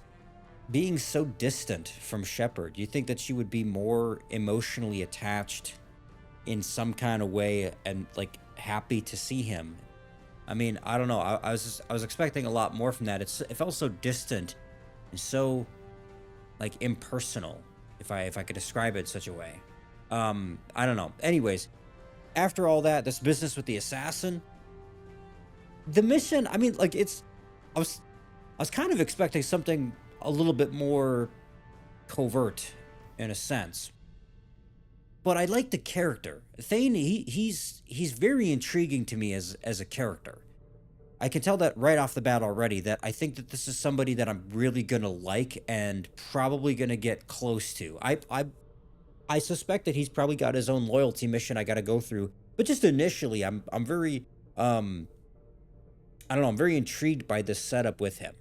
being so distant from Shepard. Do you think that she would be more emotionally attached in some kind of way and like happy to see him? I mean, I don't know. I was expecting a lot more from that. It felt so distant and so like impersonal, if I could describe it in such a way. I don't know. Anyways, after all that, this business with the assassin, the mission, I mean, like I was kind of expecting something a little bit more covert in a sense. But I like the character. Thane, he's very intriguing to me as a character. I can tell that right off the bat already, that I think that this is somebody that I'm really gonna like and probably gonna get close to. I suspect that he's probably got his own loyalty mission I gotta go through. But just initially, I'm very I don't know, I'm very intrigued by this setup with him.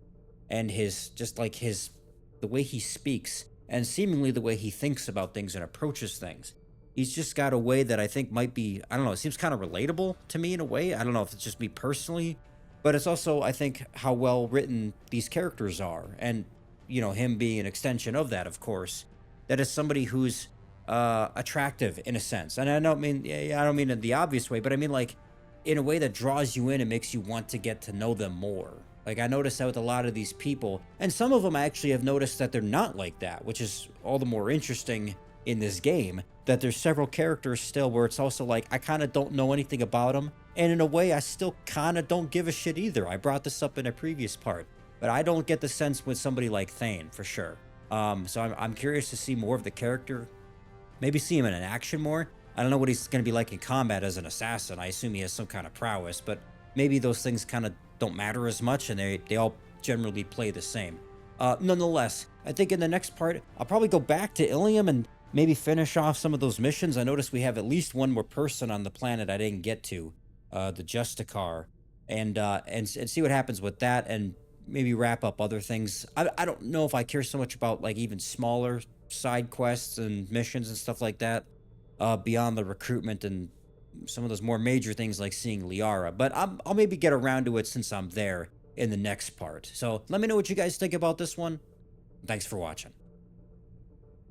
And the way he speaks and seemingly the way he thinks about things and approaches things. He's just got a way that I think might be, I don't know, it seems kind of relatable to me in a way. I don't know if it's just me personally, but it's also, I think, how well written these characters are. And, him being an extension of that, of course, that is somebody who's attractive in a sense. And I don't mean in the obvious way, but I mean like in a way that draws you in and makes you want to get to know them more. Like, I noticed that with a lot of these people, and some of them I actually have noticed that they're not like that, which is all the more interesting in this game, that there's several characters still where it's also like, I kind of don't know anything about them, and in a way, I still kind of don't give a shit either. I brought this up in a previous part, but I don't get the sense with somebody like Thane, for sure. So I'm curious to see more of the character, maybe see him in an action more. I don't know what he's going to be like in combat as an assassin. I assume he has some kind of prowess, but maybe those things kind of don't matter as much, and they all generally play the same. Nonetheless, I think in the next part, I'll probably go back to Ilium and maybe finish off some of those missions. I noticed we have at least one more person on the planet I didn't get to, the Justicar, and see what happens with that, and maybe wrap up other things. I don't know if I care so much about like even smaller side quests and missions and stuff like that, beyond the recruitment and some of those more major things like seeing Liara, but I'll maybe get around to it since I'm there in the next part. So let me know what you guys think about this one. Thanks for watching.